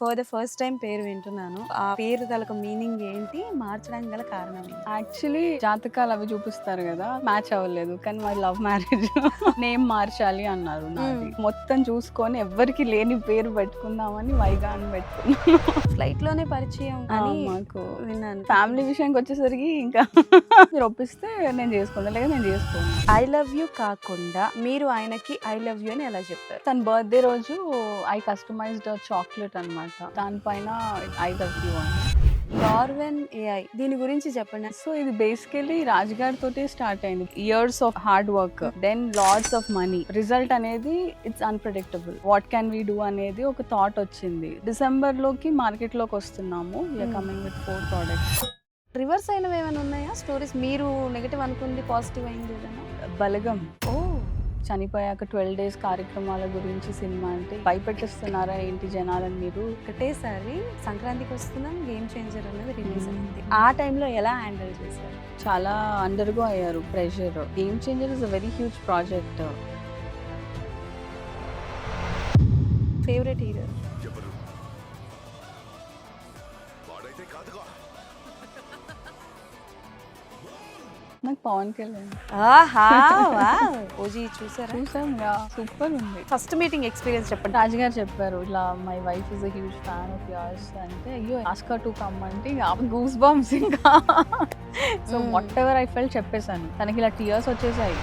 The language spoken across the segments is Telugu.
ఫర్ ద ఫస్ట్ టైం పేరు వింటున్నాను. ఆ పేరు తలక మీనింగ్ ఏంటి? మార్చడానికి గల కారణం ఏంటి? యాక్చువల్లీ జాతకాలు అవి చూపిస్తారు కదా, మ్యాచ్ అవ్వలేదు. కానీ మరి లవ్ మ్యారేజ్ నేమ్ మార్చాలి అన్నారు నాది. మొత్తం చూసుకొని ఎవ్వరికి లేని పేరు పెట్టుకుందామని వైగా అని పెట్టుకున్నాను. ఫ్లైట్ లోనే పరిచయం అని మాకు విన్నాను. ఫ్యామిలీ విషయానికి వచ్చేసరికి ఇంకా మీరు ఒప్పిస్తే నేను చేసుకుంటాను, లేదా నేను చేసుకోను. ఐ లవ్ యూ కాకుండా మీరు ఆయనకి ఐ లవ్ యూ అని ఎలా చెప్పారు? తన బర్త్డే రోజు ఐ కస్టమైజ్డ్ చాక్లెట్ అన్నమాట. దానిపైన ఐ లవ్ యూ అని. లార్వెన్ ఏఐ దీని గురించి చెప్పండి. సో ఇది బేసికలీ రాజుగారి తోటే స్టార్ట్ అయింది. Years of hard work, then lots of money. Result అనేది it's unpredictable. What can we do అనేది ఒక థాట్ వచ్చింది. డిసెంబర్ లోకి మార్కెట్ లోకి వస్తున్నాము. We are coming with 4 products. Reverse అయినవి ఏమైనా ఉన్నాయా స్టోరీస్? మీరు నెగటివ్ అనుకుంది పాజిటివ్ అయింది ఏదైనా? బలగం ఓ చనిపోయాక 12 days కార్యక్రమాల గురించి సినిమా. అంటే భయపెట్టిస్తున్నారా ఏంటి జనాలని మీరు? ఒకటేసారి సంక్రాంతికి వస్తున్నాం గేమ్ చేంజర్ అనేది రిలీజ్ అయింది. ఆ టైంలో ఎలా హ్యాండిల్ చేశారు? చాలా అండర్గో అయ్యారు pressure. Game changer is a very huge project. Favourite hero? ఎవరు వాడైతే కాదుగా. నాకు పవన్ కళ్యాణ్. ఆహా వావ్ ఓజీ చూసారా? చూసాంగా, సూపర్ ఉంది. ఫస్ట్ మీటింగ్ ఎక్స్పీరియన్స్ చెప్పండి. రాజుగారు చెప్పారు ఇట్లా my wife is a huge fan of yours అంటే, అయ్యో ఆస్కర్ టు కమ్ అంటే ఇంకా గూస్ బంప్స్ ఇంకా. So what ever I felt చెప్పేశాను. తనకి ఇలా టీయర్స్ వచ్చేసాయి.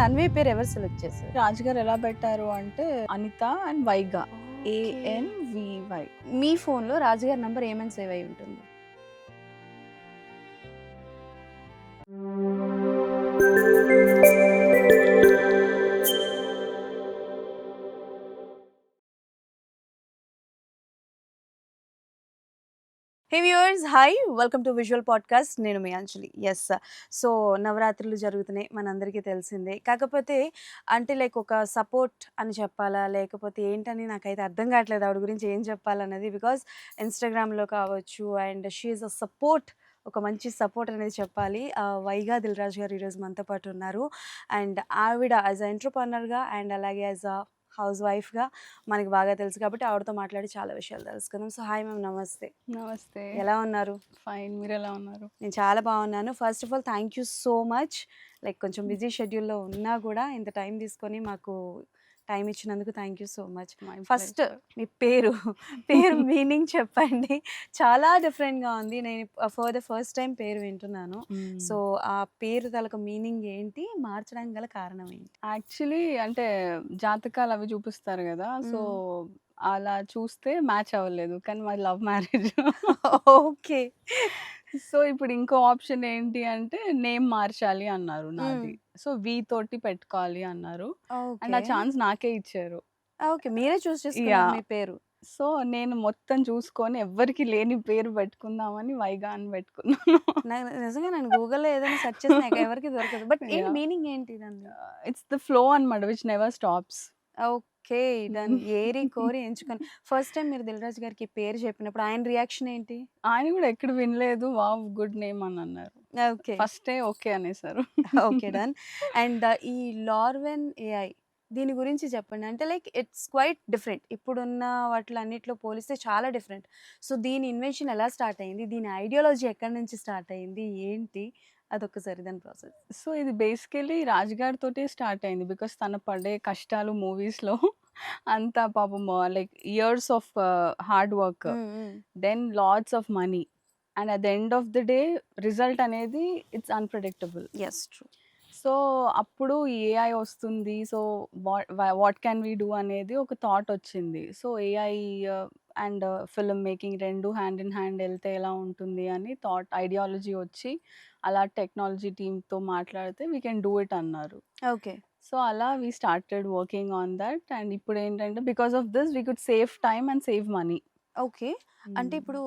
అన్వీ పేరు ఎవరు సెలెక్ట్ చేశారు? రాజుగారు ఎలా పెట్టారు అంటే అనిత అండ్ వైగా, ANVY. మీ ఫోన్ లో రాజుగారి నంబర్ ఏమైనా సేవ్ అయి ఉంటుంది? Hey viewers, hi, welcome to visual podcast. నేను మీ అంజలి. ఎస్, సో నవరాత్రులు జరుగుతున్నాయి, మనందరికీ తెలిసిందే. కాకపోతే అంటే లైక్ ఒక సపోర్ట్ అని చెప్పాలా లేకపోతే ఏంటని నాకైతే అర్థం కావట్లేదు ఆవిడ గురించి ఏం చెప్పాలన్నది. బికాజ్ ఇన్స్టాగ్రామ్లో కావచ్చు and she is a support, ఒక మంచి సపోర్ట్ అనేది చెప్పాలి. వైగా దిల్రాజు గారు ఈరోజు మనతో పాటు ఉన్నారు. అండ్ ఆవిడ యాజ్ అ ఎంటర్‌ప్రెన్యూర్‌గా అండ్ అలాగే యాజ్ అ హౌస్ వైఫ్‌గా మనకి బాగా తెలుసు కాబట్టి ఆవిడతో మాట్లాడి చాలా విషయాలు తెలుసుకుందాం. సో హాయ్ మ్యామ్, నమస్తే. నమస్తే. ఎలా ఉన్నారు? ఫైన్, మీరు ఎలా ఉన్నారు? నేను చాలా బాగున్నాను. First of all thank you so much. Like కొంచెం బిజీ షెడ్యూల్లో ఉన్నా కూడా ఇంత టైం తీసుకొని మాకు టైం ఇచ్చినందుకు థ్యాంక్ యూ సో మచ్. ఫస్ట్ మీ పేరు మీనింగ్ చెప్పండి. చాలా డిఫరెంట్గా ఉంది. నేను ఫర్ ద ఫస్ట్ టైం పేరు వింటున్నాను. సో ఆ పేరు తలక మీనింగ్ ఏంటి? మార్చడానికి గల కారణం ఏంటి? యాక్చువల్లీ అంటే జాతకాలు అవి చూపిస్తారు కదా, సో అలా చూస్తే మ్యాచ్ అవ్వలేదు. కానీ మరి లవ్ మ్యారేజ్. ఓకే. సో ఇప్పుడు ఇంకో ఆప్షన్ ఏంటి అంటే నేమ్ మార్చాలి అన్నారు నాది. సో వి తోటి పెట్టుకోవాలి అన్నారు. అండ్ ఆ ఛాన్స్ నాకే ఇచ్చారు. ఓకే, మీరే చూస్ చేసుకున్నారు మీ పేరు. సో నేను మొత్తం చూసుకొని ఎవ్వరికి లేని పేరు పెట్టుకుందామని వైగా అని పెట్టుకున్నాను. నిజంగా నేను గూగుల్లో ఏదైనా సెర్చ్ చేసినా ఎవరికి దొరకదు. బట్ ఏంటి మీనింగ్ ఏంటి దాన్ని? ఇట్స్ ద ఫ్లో అన్నమాట, విచ్ నెవర్ స్టాప్స్. ఓకే, దాన్ని ఏరి కోరి ఎంచుకొని ఫస్ట్ టైం మీరు దిల్రాజు గారికి పేరు చెప్పినప్పుడు ఆయన రియాక్షన్ ఏంటి? ఆయన కూడా ఎక్కడ వినలేదు, వావ్ గుడ్ నేమ్ అని అన్నారు. ఓకే ఫస్టే ఓకే అనేసారు. Okay done. అండ్ ఈ లార్వెన్ ఏఐ దీని గురించి చెప్పండి. అంటే లైక్ ఇట్స్ క్వైట్ డిఫరెంట్, ఇప్పుడున్న వాటిలన్నిటిలో పోలిస్తే చాలా డిఫరెంట్. సో దీని ఇన్వెన్షన్ ఎలా స్టార్ట్ అయింది? దీని ఐడియాలజీ ఎక్కడి నుంచి స్టార్ట్ అయింది ఏంటి? అదొక్కసారి దాని ప్రాసెస్. సో ఇది బేసికలీ రాజుగారి తోటే స్టార్ట్ అయింది. బికాస్ తను పడే కష్టాలు మూవీస్లో అంతా పాపం like years of hard work, then lots of money, and at the end of the day result అనేది it's unpredictable. Yes true. So అప్పుడు ఏఐ వస్తుంది. So what can we do అనేది ఒక థాట్ వచ్చింది. So AI and film making రెండు హ్యాండ్ ఇన్ హ్యాండ్ వెళ్తే ఎలా ఉంటుంది అని థాట్, ఐడియాలజీ వచ్చి అలా టెక్నాలజీ టీమ్తో మాట్లాడితే వీ కెన్ డూ ఇట్ అన్నారు. ఓకే. సో అలా we started working on that. And ఇప్పుడు ఏంటంటే because of this we could save time and save money. Okay. అంటే హ్మ్. ఇప్పుడు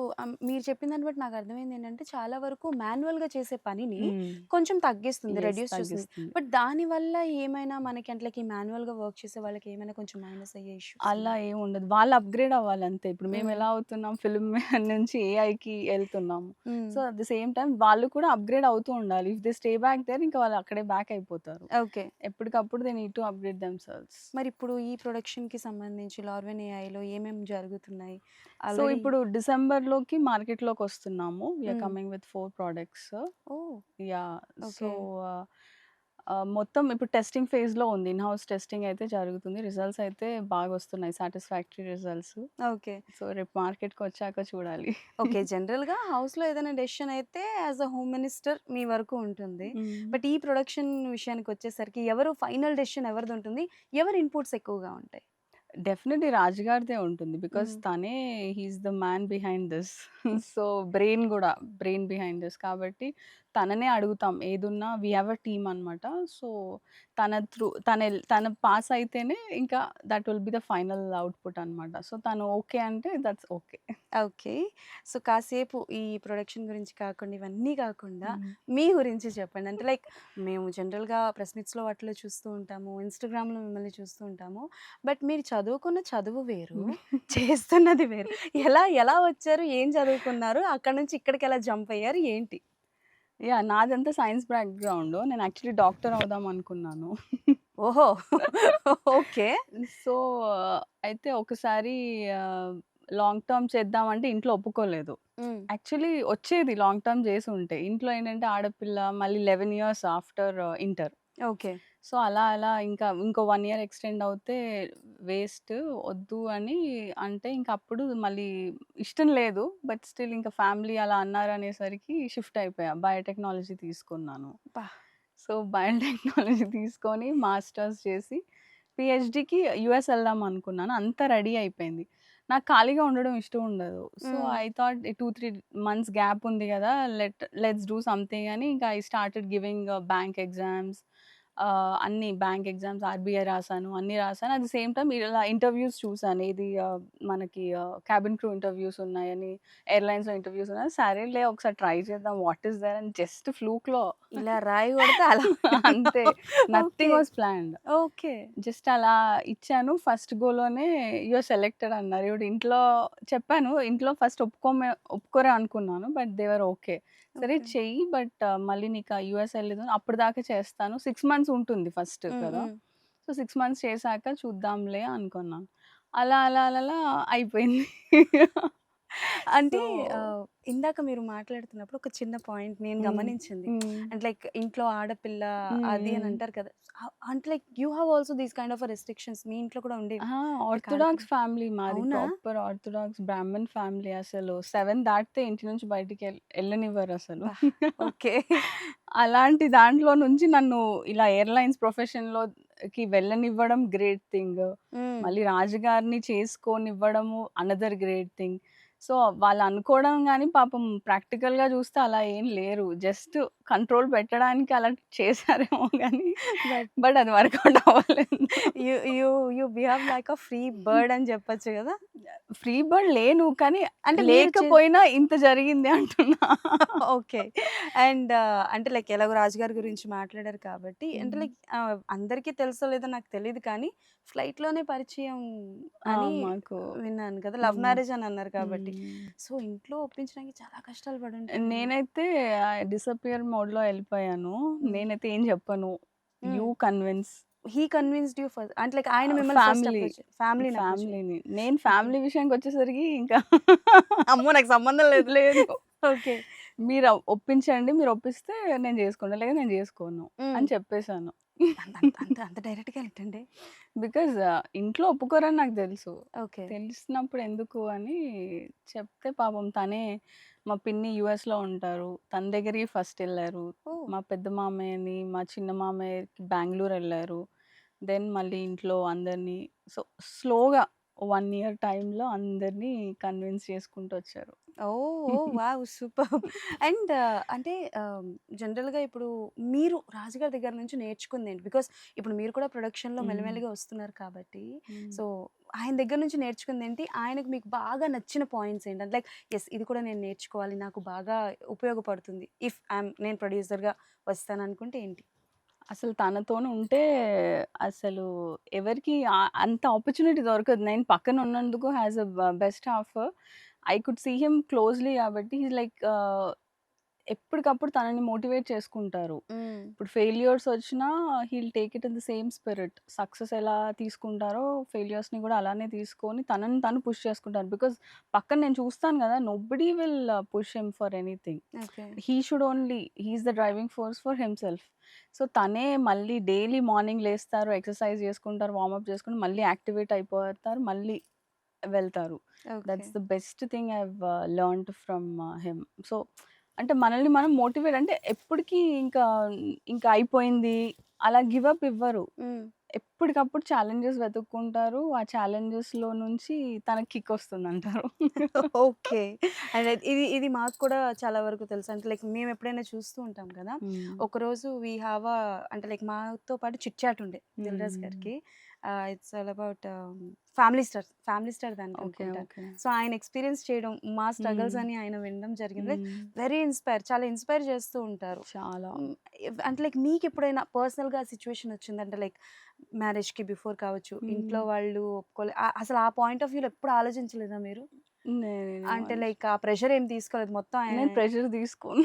మీరు చెప్పిన దాన్ని బట్టి నాకు అర్థమైంది ఏంటంటే చాలా వరకు మాన్యువల్‌గా చేసే పనిని హ్మ్. కొంచెం తగ్గిస్తుంది, యెస్. రెడ్యూస్ చేస్తుంది. తగ్గిస్తుంది. బట్ దానివల్ల ఏమైనా మనకి అంటే లైక్ ఈ మాన్యువల్‌గా వర్క్ చేసే వాళ్ళకి ఏమైనా కొంచెం మైనస్ అయ్యే ఇష్యూస్ అలా ఉన్నాయా? ఏముండదు. వాళ్ళు అప్‌గ్రేడ్ అవ్వాలంతే. ఇప్పుడు హ్మ్. మేమెలా అవుతున్నాం ఫిల్మ్ నుంచి ఏఐకి ఎళ్తున్నాము. Hmm. So, at the same time వాళ్ళు కూడా అప్‌గ్రేడ్ అవుతూ ఉండాలి. If they stay back there ఇంకా వాళ్ళు అక్కడే బ్యాక్ అయిపోతారు. ఓకే. ఎప్పటికప్పుడు they need to upgrade themselves. మరిప్పుడు ఈ ప్రొడక్షన్‌కి సంబంధించి 'లార్వెన్ ఏఐలో' ఏమేమి జరుగుతున్నాయి? సో, ఆల్రెడీ ఇప్పుడు డిసెంబర్‌లోకి మార్కెట్‌లోకొస్తున్నాము. వి ఆర్ హ్మ్. Coming with 4 products. Oh! Yeah! So, okay. ఆహ్, మొత్తం ఇప్పుడు టెస్టింగ్ ఫేజ్‌లో ఉంది. ఇన్ హౌస్ టెస్టింగ్ అయితే జరుగుతుంది. రిజల్ట్స్ అయితే బాగొస్తున్నాయి. Satisfactory results. ఓకే. సో, రేపు మార్కెట్‌కొచ్చాక చూడాలి. ఓకే. జనరల్‌గా హౌస్‌లో ఏదైనా డెసిషన్ అయితే యాస్ ఎ హోమ్ మినిస్టర్ మీ వరకు ఉంటుంది. హ్మ్. బట్ ఈ ప్రొడక్షన్ విషయానికొచ్చేసరికి ఎవరు ఫైనల్ డెసిషన్ ఎవరిదుంటుంది? ఎవరి ఇన్‌పుట్స్ ఎక్కువగా ఉంటాయి? డెఫినెట్‌లీ రాజుగారిదే ఉంటుంది. బికాజ్ హ్మ్. తనే he is the man behind this. So, brain గూడా బ్రెయిన్ బిహైండ్ దిస్. కాబట్టి తననే అడుగుతాం. ఏదున్నా వి హావ్ ఎ టీమ్ అనమాట. సో, తన పాస్ అయితేనే ఇంకా that will be the final output అనమాట. సో, తను ఓకే అంటే దట్స్ ఓకే. ఓకే. సో, కాసేపు ఈ ప్రొడక్షన్ గురించి కాకుండా, ఇవన్నీ కాకుండా హ్మ్. మీ గురించి చెప్పండి. అంటే లైక్ మేము జనరల్‌గా ప్రెస్ మీట్స్‌లో వాటిలో చూస్తూ ఉంటాము. ఇన్‌స్టాగ్రామ్‌లో మిమ్మల్ని చూస్తూ ఉంటాము. బట్ మీరు చదువుకున్న చదువు వేరు, చేస్తున్నది వేరు. ఎలా ఎలా వచ్చారు? ఏం చదువుకున్నారు? అక్కడి నుంచి ఇక్కడికెలా జంప్ అయ్యారు? ఏంటి? యాహ్! నాదంతా సైన్స్ బ్యాక్‌గ్రౌండ్. నేను యాక్చువల్లీ డాక్టర్ అవుదాం అనుకున్నాను. ఓహో! ఓకే. సో, అయితే ఒకసారి ఆహ్, లాంగ్ టర్మ్ చేద్దామంటే ఇంట్లో ఒప్పుకోలేదు. హ్మ్. యాక్చువల్లీ వచ్చేది లాంగ్ టర్మ్ చేసుంటే. ఇంట్లో ఏంటంటే ఆడపిల్ల మళ్ళీ 11 years after inter. Okay. So, అలా అలా ఇంకా ఇంకో 1 ఇయర్ ఎక్స్‌టెండ్ అవుతే వేస్ట్ వద్దు అని అంటే ఇంక అప్పుడు మళ్ళీ ఇష్టం లేదు. బట్ స్టిల్ ఇంకా ఫ్యామిలీ అలా అన్నారనేసరికి షిఫ్ట్ అయిపోయా. బయోటెక్నాలజీ తీసుకున్నాను. అబ్బా! సో, బయోటెక్నాలజీ తీసుకొని మాస్టర్స్ చేసి పీహెచ్‌డీకి యూఎస్ ఎళ్దాం అనుకున్నాను. అంతా రెడీ అయిపోయింది. నాకు ఖాళీగా ఉండడం ఇష్టం ఉండదు. సో, హ్మ్. ఐ థాట్ 2, 3 మంత్స్ గ్యాప్ ఉంది గదా! లెట్స్ డూ సంథింగ్ అని ఇంకా I started giving bank exams. అన్ని బ్యాంక్ ఎగ్జామ్స్ ఆర్‌బీఐ రాసాను. అన్నీ రాసాను. అట్ ద సేమ్ టైమ్ ఇలా ఇంటర్వ్యూస్ చూసాను. ఇది మనకి క్యాబిన్ క్రూ ఇంటర్వ్యూస్ ఉన్నాయని, ఎయిర్‌లైన్స్‌లో ఇంటర్వ్యూస్ ఉన్నాయి. సరేలే ఒకసారి ట్రై చేద్దాం. వాట్ ఈస్ దేర్ అని జస్ట్ ఫ్లూక్‌లో ఇలా రాయి కొడితే అలా. అంతే. Okay. Nothing was planned. Okay. Just అలా ఇచ్చాను. ఫస్ట్ గోలోనే యూ ఆర్ సెలెక్టెడ్ అన్నారు. ఇప్పుడు ఇంట్లో చెప్పాను. ఇంట్లో ఫస్ట్ ఒప్పుకోరే అనుకున్నాను. But they were okay. సరే ఓకే. చెయ్యి బట్ మళ్ళీ నీకు యూఎస్ ఎళ్ళేదు అప్పటిదాకా చేస్తాను. 6 మంత్స్ ఉంటుంది ఫస్ట్ హ్మ్. కదా! హ్మ్. సో, 6 మంత్స్ చేశాక చూద్దాంలే అనుకున్నాను. అలా అలా అలా అలా అయిపోయింది. అంటే సో ఇందాక మీరు మాట్లాడుతున్నప్పుడు ఒక చిన్న పాయింట్ నేను హ్మ్. గమనించింది. హ్మ్. అంటే లైక్ ఇంట్లో ఆడపిల్ల హ్మ్. అది అని హ్మ్. అంటారు కదా! అంటే like you have also these kind of restrictions మీ ఇంట్లో కూడా ఉండేవి. ఆ! లైక్ ఆడపిల్ల ఆర్థోడాక్స్ ఫ్యామిలీ మాది. అవునా? ప్రాపర్ ఆర్థోడాక్స్ బ్రాహ్మణ్ ఫ్యామిలీ అసలు. 7 దాటితే ఇంటి నుంచి బయటికి ఎళ్ళనివ్వరసలు. అబ్బా! ఓకే. అలాంటి దాంట్లో నుంచి నన్ను ఇలా ఎయిర్‌లైన్స్ ప్రొఫెషన్‌లోకి వెళ్ళనివ్వడం గ్రేట్ థింగ్. హ్మ్. మళ్ళీ రాజుగారిని చేసుకోనివ్వడము అనదర్ గ్రేట్ థింగ్. సో, వాళ్ళు అనుకోవడం గాని పాపం ప్రాక్టికల్‌గా చూస్తే అలా ఏం లేరు. జస్ట్ కంట్రోల్ పెట్టడానికి అలా చేశారేమో గాని బట్ బట్ అది వర్కౌట్ అవ్వలేదు. You you you behave like a free bird అని చెప్పొచ్చు గదా! ఫ్రీ బర్డ్ లేను. కానీ అంటే మీరు లేకపోయినా ఇంత జరిగింది అంటున్నా. ఓకే. అండ్ అంటే లైక్ ఎలాగో రాజుగారి గురించి మాట్లాడారు కాబట్టి అంటే హ్మ్. లైక్ అందరికీ తెలుసో లేదో నాకు తెలీదు కానీ ఫ్లైట్‌లోనే పరిచయం ఆ! అని మాకు విన్నాను కదా! లవ్ హ్మ్. మ్యారేజ్ అని అన్నారు కాబట్టి. హ్మ్. సో, ఇంట్లో ఒప్పించడానికి చాలా కష్టాలు పడుంటారేమో. నేనైతే డిసపియర్ మోడ్‌లో ఎళ్ళిపోయాను. హ్మ్. నేనైతే ఏం చెప్పను. హ్మ్. You convince he convinced you first అంటే లైక్ ఆయన మిమ్మల్ని ఫస్ట్ ఫ్యామిలీ. అప్రోచ్ ఫ్యామిలీని అప్రోచ్ అయ్యారు. ఫ్యామిలీని. నేను ఓకే. ఫ్యామిలీ విషయానికొచ్చేసరికి ఇంకా అమ్మో! నాకు సంబంధం లేదు. లేదు. ఓకే. మీరు ఒప్పించండి. మీరు ఒప్పిస్తే నేను చేసుకుంటా. లేదా నేను చేసుకోను హ్మ్. అని చెప్పేసాను. అంత అంత అంత అంత డైరెక్ట్‌గా ఏంటండి? బికాజ్ ఇంట్లో ఒప్పుకోరని నాకు తెలుసు. ఓకే. తెలిసినప్పుడు ఎందుకు అని చెప్తే పాపం తనే మా పిన్ని యూఎస్‌లో ఉంటారు. తన దగ్గరికి ఫస్ట్ ఎళ్లారు. ఓహ్! మా పెద్ద మామయ్యని, మా చిన్న మామయ్యకి బెంగుళూరు ఎళ్లారు. దెన్ మళ్ళీ ఇంట్లో అందరిని సో, స్లోగా 1 ఇయర్ టైమ్‌లో అందరిని కన్విన్స్ చేసుకుంటూ వచ్చారు. ఓహ్! వావ్! సూపర్బ్. అండ్ అంటే జనరల్‌గా ఇప్పుడు మీరు రాజుగారి దగ్గర నుంచి నేర్చుకుందేంటి? బికాజ్ ఇప్పుడు మీరు కూడా ప్రొడక్షన్‌లో హ్మ్. మెల్లిమెల్లిగా వస్తున్నారు కాబట్టి, హ్మ్. సో ఆయన దగ్గర నుంచి నేర్చుకుందేంటి? ఆయనకు మీకు బాగా నచ్చిన పాయింట్స్ ఏంటంటే లైక్ యెస్ ఇది కూడా నేను నేర్చుకోవాలి. నాకు బాగా ఉపయోగపడుతుంది. ఇఫ్ నేను ప్రొడ్యూసర్‌గా వస్తాననుకుంటే ఏంటి? అసలు తనతోని ఉంటే అసలు ఎవరికీ అంత ఆపర్చునిటీ దొరకదు. నేను పక్కన ఉన్నందుకు as a best half I could see him closely కాబట్టి హి ఈస్ లైక్ ఎప్పటికప్పుడు తనని మోటివేట్ చేసుకుంటారు. హ్మ్. ఇప్పుడు ఫెయిల్యూర్స్ వచ్చినా హి will take it in the same spirit. Success ఎలా తీసుకుంటారో ఫెయిల్యూర్స్‌ని కూడా అలానే తీసుకొని తనని తను పుష్ చేసుకుంటారు. బికాజ్ పక్కన నేను చూస్తాను కదా! Nobody will push him for anything. Okay. He is the driving force for himself. So, తనే మళ్ళీ డైలీ మార్నింగ్ లేస్తారు, ఎక్సర్సైజ్ చేసుకుంటారు, వార్మప్ చేసుకొని మళ్ళీ యాక్టివేట్ అయిపోతారు, మళ్ళీ వెళ్తారు. Okay. That's the best thing I have learned from him. So, అంటే మనల్ని మనం మోటివేట్ అంటే ఎప్పటికి ఇంకా అయిపోయింది అలా గివ్ అప్ ఇవ్వరు. హ్మ్. ఎప్పటికప్పుడు ఛాలెంజెస్ వెతుక్కుంటారు. ఆ ఛాలెంజెస్‌లో నుంచి తనకి కిక్ వస్తుందంటారు. ఓకే. అండ్ ఇది ఇది మాకు కూడా చాలా వరకు తెలుసు. అంటే లైక్ మేమెప్పుడైనా చూస్తూ ఉంటాం కదా! హ్మ్. ఒకరోజు వి హావ్ అంటే లైక్ మాతో పాటు చిట్ చాట్ ఉండే 'దిల్‌రాజు' హ్మ్. గారికి. It's all about family star okay. దానికనుకుంటా. ఓకే. సో, ఆయన ఎక్స్‌పీరియన్స్ చేయడం, మా హ్మ్. స్ట్రగల్స్ అని ఆయన వినడం జరిగింది. హ్మ్. వెరీ చాలా ఇన్‌స్పైర్ చేస్తూ ఉంటారు. చాలా. హ్మ్. అంటే లైక్ మీకెప్పుడైనా పర్సనల్‌గా సిట్యుయేషన్ వచ్చిందా? అంటే లైక్ మ్యారేజ్‌కి బిఫోర్ కావచ్చు, హ్మ్. ఇంట్లో వాళ్ళు ఒప్పుకోలే అసలు ఆ పాయింట్ ఆఫ్ వ్యూలో ఎప్పుడు ఆలోచించలేదా మీరు? నేను అంటే లైక్ ఆ ప్రెషర్ ఏం తీసుకోలేదు. మొత్తం నేను ఆయనే ప్రెషర్ తీసుకోను.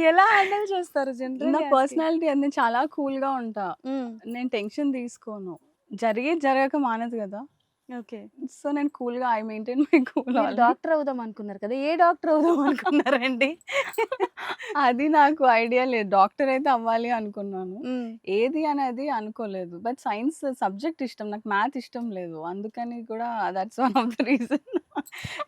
ఎలా హ్యాండిల్ చేస్తారు నా జనరల్లీ ఆస్కింగ్? పర్సనాలిటీ అది నేను చాలా కూల్‌గా ఉంటా. హ్మ్. నేను టెన్షన్ తీసుకోను. జరిగేది జరగక మానదు గదా! ఓకే. సో, నేను కూల్‌గా ఐ మెయింటైన్ మై కూల్ మీరు ఆల్‌వేస్. డాక్టర్ అవుదాం అనుకున్నారు కదా! ఏ డాక్టర్ అవుదాం అనుకున్నారండి? అది నాకు ఐడియా లేదు. డాక్టర్ అయితే అవ్వాలి అనుకున్నాను. హ్మ్. ఏది అనేది అనుకోలేదు. బట్ సైన్స్ సబ్జెక్ట్ ఇష్టం. నాకు మ్యాథ్ ఇష్టం లేదు. అందుకని కూడా that's one of the reason.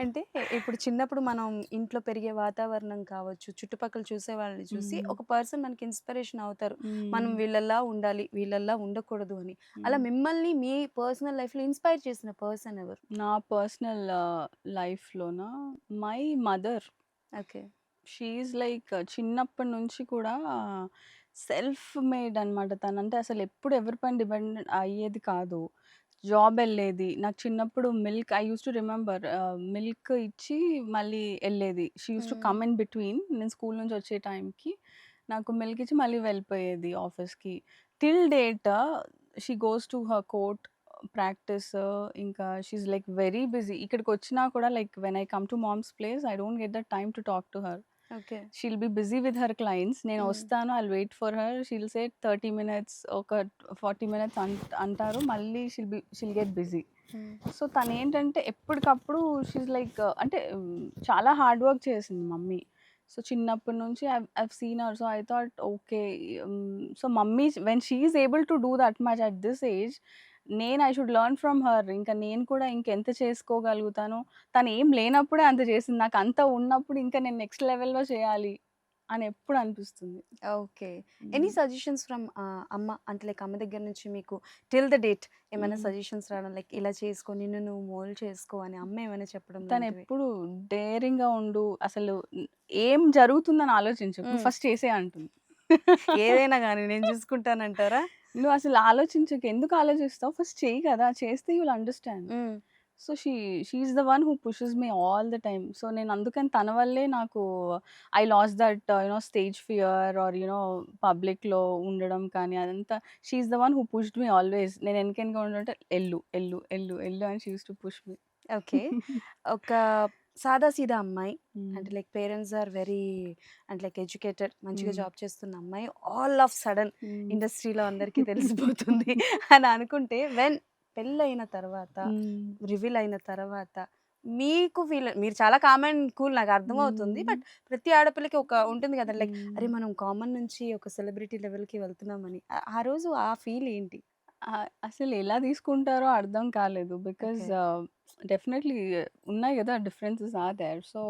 అంటే ఇప్పుడు చిన్నప్పుడు మనం ఇంట్లో పెరిగే వాతావరణం కావచ్చు, చుట్టుపక్కల చూసే వాళ్ళని చూసి హ్మ్. ఒక పర్సన్ మనకి ఇన్‌స్పిరేషన్ అవుతారు. మనం హ్మ్. వీళ్ళలా ఉండాలి, వీళ్ళలా ఉండకూడదు అని. అలా హ్మ్. మిమ్మల్ని మీ పర్సనల్ లైఫ్‌లో ఇన్‌స్పైర్ చేసిన పర్సన్ ఎవరు? నా పర్సనల్ లైఫ్‌లోనా my mother. Okay. She is like చిన్నప్పటి నుంచి కూడా సెల్ఫ్ మేడ్ అనమాట తను. అంటే అసలెప్పుడు ఎవరి పైన డిపెండ్ అయ్యేది కాదు. జాబెళ్ళేది. నాకు చిన్నప్పుడు milk I used to remember milk ఇచ్చి మళ్ళీ ఎళ్ళేది. She used to hmm. Come in between. నేను స్కూల్ నుంచి వచ్చే టైంకి నాకు మిల్క్ ఇచ్చి మళ్ళీ వెళ్ళిపోయేది ఆఫీస్‌కి. Till date she goes to her court practice. ఇంకా she is like very busy. ఇక్కడికొచ్చినా కూడా like when I come to mom's place I don't get the time to talk to her. Okay. She'll be busy with her clients. నేను హ్మ్. వస్తాను. I'll wait for her. She'll say 30 minutes ఒక 40 మినిట్స్ అంటారు. మళ్ళీ she'll get busy. Hmm. So, తనేంటంటే ఎప్పటికప్పుడు షీ ఈజ్ లైక్ అంటే చాలా హార్డ్ వర్క్ చేసింది మమ్మీ. సో, చిన్నప్పటి నుంచి I've seen her. So, I thought okay. So, mummy when she is able to do that much at this age I should learn from her. ఇంకా నేను కూడా ఇంకెంత చేసుకోగలుగుతాను. తనేం లేనప్పుడే అంత చేసింది. నాకంతా ఉన్నప్పుడు ఇంకా నేను నెక్స్ట్ లెవెల్‌లో చేయాలి అని ఎప్పుడు అనిపిస్తుంది. ఓకే. ఎనీ హ్మ్. సజెషన్స్ ఫ్రమ్ అమ్మ? అంటే లైక్ అమ్మ దగ్గర నుంచి మీకు టిల్ ద డేట్ ఏమైనా హ్మ్. సజెషన్స్ రావడం లైక్ ఇలా చేసుకో, నిన్ను నువ్వు మోల్డ్ చేసుకో అని అమ్మ ఏమైనా చెప్పడం లాంటివి? తనెప్పుడు డేరింగ్‌గా ఉండు. అసలు ఏం జరుగుతుందని ఆలోచించకు. నువ్వు హ్మ్. ఫస్ట్ చేసేయి అంటుంది. ఏదైనా గాని నేను చూసుకుంటానంటారా? నువ్వసలు ఆలోచించకు. ఎందుకు ఆలోచిస్తావు? ఫస్ట్ చెయ్యి కదా! చేస్తే యూ విల్ అండర్‌స్టాండ్. హ్మ్. So, she is the one who pushes me all the time. So, నేను అందుకని తన వల్లే నాకు I last that stage fear or పబ్లిక్‌లో ఉండడం కానీ అదంతా she is the one who pushed me always. నేను ఎనకెనక ఉండుంటే ఎళ్ళు, ఎళ్ళు, ఎళ్ళు, ఎళ్ళు అని she used to push me. Okay. ఒక సాదా సీదా అమ్మాయి హ్మ్. అంటే లైక్ పేరెంట్స్ ఆర్ వెరీ అంటే లైక్ ఎడ్యుకేటెడ్ మంచిగా హ్మ్. జాబ్ చేస్తున్న అమ్మాయి ఆల్ ఆఫ్ సడెన్ హ్మ్. ఇండస్ట్రీలో అందరికీ తెలిసిపోతుంది అని అనుకుంటే పెళ్ళైన తర్వాత హ్మ్. రివీల్ అయిన తర్వాత మీకు మీరు చాలా కామ్ అండ్ కూల్ నాకు అర్థమవుతుంది. హ్మ్. బట్ ప్రతి ఆడపిల్లకి ఒక ఉంటుంది కదా! లైక్ హ్మ్. అరే! మనం కామన్ నుంచి ఒక సెలబ్రిటీ లెవెల్‌కి వెళ్తున్నామని. ఆ రోజు ఆ ఫీల్ ఏంటి? అసలెలా తీసుకుంటారో అర్థం కాలేదు. Because okay. డెఫినెట్‌లీ ఉన్నాయి గదా! Differences are there. సో,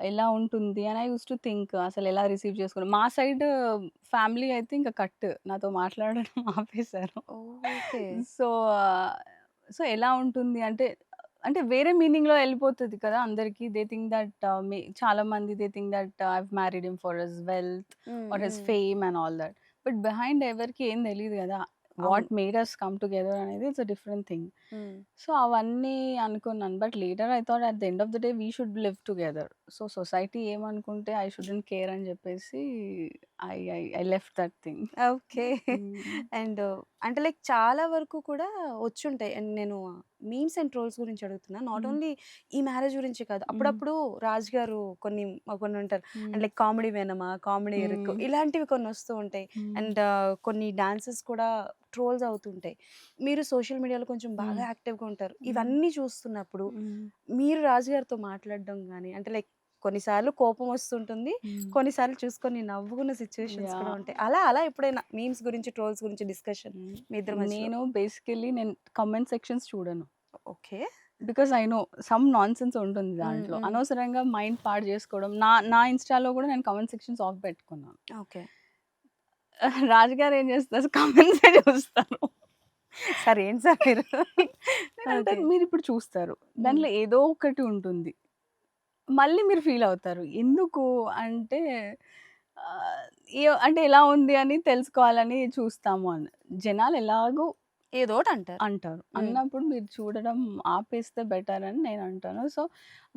ఎలా ఉంటుంది అని ఐ యూస్ టు థింక్. అసలు ఎలా రిసీవ్ చేసుకోవాలి. మా సైడ్ ఫ్యామిలీ అయితే ఇంకా కట్. నాతో మాట్లాడడం ఆపేశారు. ఓకే. సో, సో ఎలా ఉంటుంది అంటే, అంటే వేరే మీనింగ్‌లో ఎళ్ళిపోతది కదా! అందరికి. దే థింక్ దట్ చాలా మంది they think that I have married him for his wealth hmm. Or his hmm. Fame and all that. But behind ఎవరికీ ఏం తెలీదు గదా! వాట్ అవును. మేడ్ అస్ కమ్ టుగెదర్ అనేది it's a different thing. Hmm. So, అవన్నీ అనుకున్నాను. But later I thought at the end of the day we should live together. So, society ఏమనుకుంటే ఐ షుడెంట్ కేర్ అని జెప్పేసి I left that thing. Okay. హ్మ్. అండ్ అంటే లైక్ చాలా వరకు కూడా వచ్చుంటాయి. అండ్ నేను మీమ్స్ అండ్ ట్రోల్స్ గురించి అడుగుతున్నా. నాట్ హ్మ్. ఓన్లీ ఈ మ్యారేజ్ గురించి కాదు. హ్మ్. అప్పుడప్పుడు రాజు గారు కొన్ని ఉంటారు. అండ్ హ్మ్. లైక్ కామెడీ వెనమా, కామెడీ ఎరుకు హ్మ్. ఇలాంటివి కొన్ని వస్తూ ఉంటాయి. హ్మ్. అండ్ కొన్ని డాన్సెస్ కూడా ట్రోల్స్ అవుతుంటాయి. మీరు సోషల్ మీడియాలో కొంచెం బాగా హ్మ్. యాక్టివ్‌గా ఉంటారు. హ్మ్. ఇవన్నీ చూస్తున్నప్పుడు హ్మ్. మీరు రాజు గారితో మాట్లాడడం గాని అంటే లైక్ కొన్నిసార్లు కోపం వస్తుంటుంది. హ్మ్. కొన్నిసార్లు చూసుకొని నవ్వుకున్న సిట్యుయేషన్స్ కూడా యాహ్! ఉంటాయి. అలా ఎప్పుడైనా మీమ్స్ గురించి, ట్రోల్స్ గురించి డిస్కషన్ హ్మ్. మీ ఇద్దరి మధ్యలో? నేను బేసికల్లీ నేను కామెంట్ సెక్షన్స్ చూడను. Okay. Because I know some nonsense ఉంటుంది హ్మ్. దాంట్లో. హ్మ్. అనవసరంగా మైండ్ పాడు చేసుకోవడం. నా నా ఇన్‌స్టాలో కూడా నేను కామెంట్ సెక్షన్స్ ఆఫ్ పెట్టుకున్నాను. ఓకే. రాజుగారు ఏం చేస్తారు కామెంట్సే చూస్తారు. సార్ ఏంటి సార్ మీరు? ఓకే. నేనంటాను మీరిప్పుడు చూస్తారు. హ్మ్. దాంట్లో ఏదో ఒకటి ఉంటుంది. మళ్ళీ మీరు ఫీల్ అవుతారు. ఎందుకు అంటే ఆహ్, అంటే ఎలా ఉంది అని తెలుసుకోవాలని చూస్తాము అని. జనాలు ఎలాగో ఏదోకటంటారు. అంటారు. హ్మ్. అన్నప్పుడు మీరు చూడడం ఆపేస్తే బెటర్ అని నేనంటాను. సో,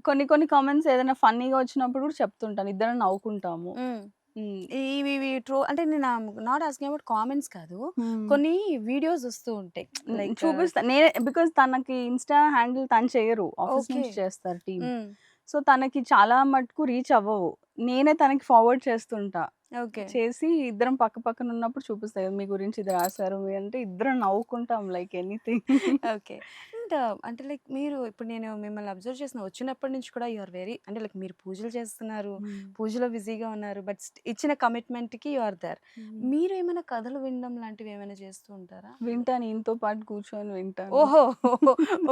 కొన్ని కొన్ని కామెంట్స్ ఏదైనా ఫన్నీగా వచ్చినప్పుడు కూడా చెప్తుంటాను. ఇద్దరం నవ్వుకుంటాము. హ్మ్. హ్మ్. ఇవి ఇవి అంటే నేను నాట్ ఆస్కింగ్ అబౌట్ కామెంట్స్ కాదు. హ్మ్. కొన్ని వీడియోస్ వస్తూ ఉంటాయి. లైక్ చూపిస్తా. నేనే బికాజ్ తనకి ఇన్‌స్టా హ్యాండిల్ తను చెయ్యరు. Office okay. నుంచి చేస్తారు టీమ్. హ్మ్. సో, తనకి చాలా మటుకు రీచ్ అవ్వవు. నేనే తనకి ఫార్వర్డ్ చేస్తుంటా. ఓకే. చేసి ఇద్దరం పక్క పక్కన ఉన్నప్పుడు చూపిస్తా. మీ గురించి ఇది రాసారు అంటే ఇద్దరం నవ్వుకుంటాం లైక్ ఎనీథింగ్. ఓకే. అండ్ అంటే లైక్ మీరు ఇప్పుడు నేను మిమ్మల్ని అబ్జర్వ్ చేసిన వచ్చినప్పటి నుంచి కూడా యూ ఆర్ వెరీ అంటే లైక్ మీరు పూజలు చేస్తున్నారు. హ్మ్. పూజలో బిజీగా ఉన్నారు. బట్ ఇచ్చిన కమిట్మెంట్‌కి యూ ఆర్ దేర్. హ్మ్. మీరేమైనా కథలు వినడం లాంటివి ఏమైనా చేస్తూ ఉంటారా? వింటాను. ఈయనతో పాటు కూర్చొని వింటాను. ఓహో!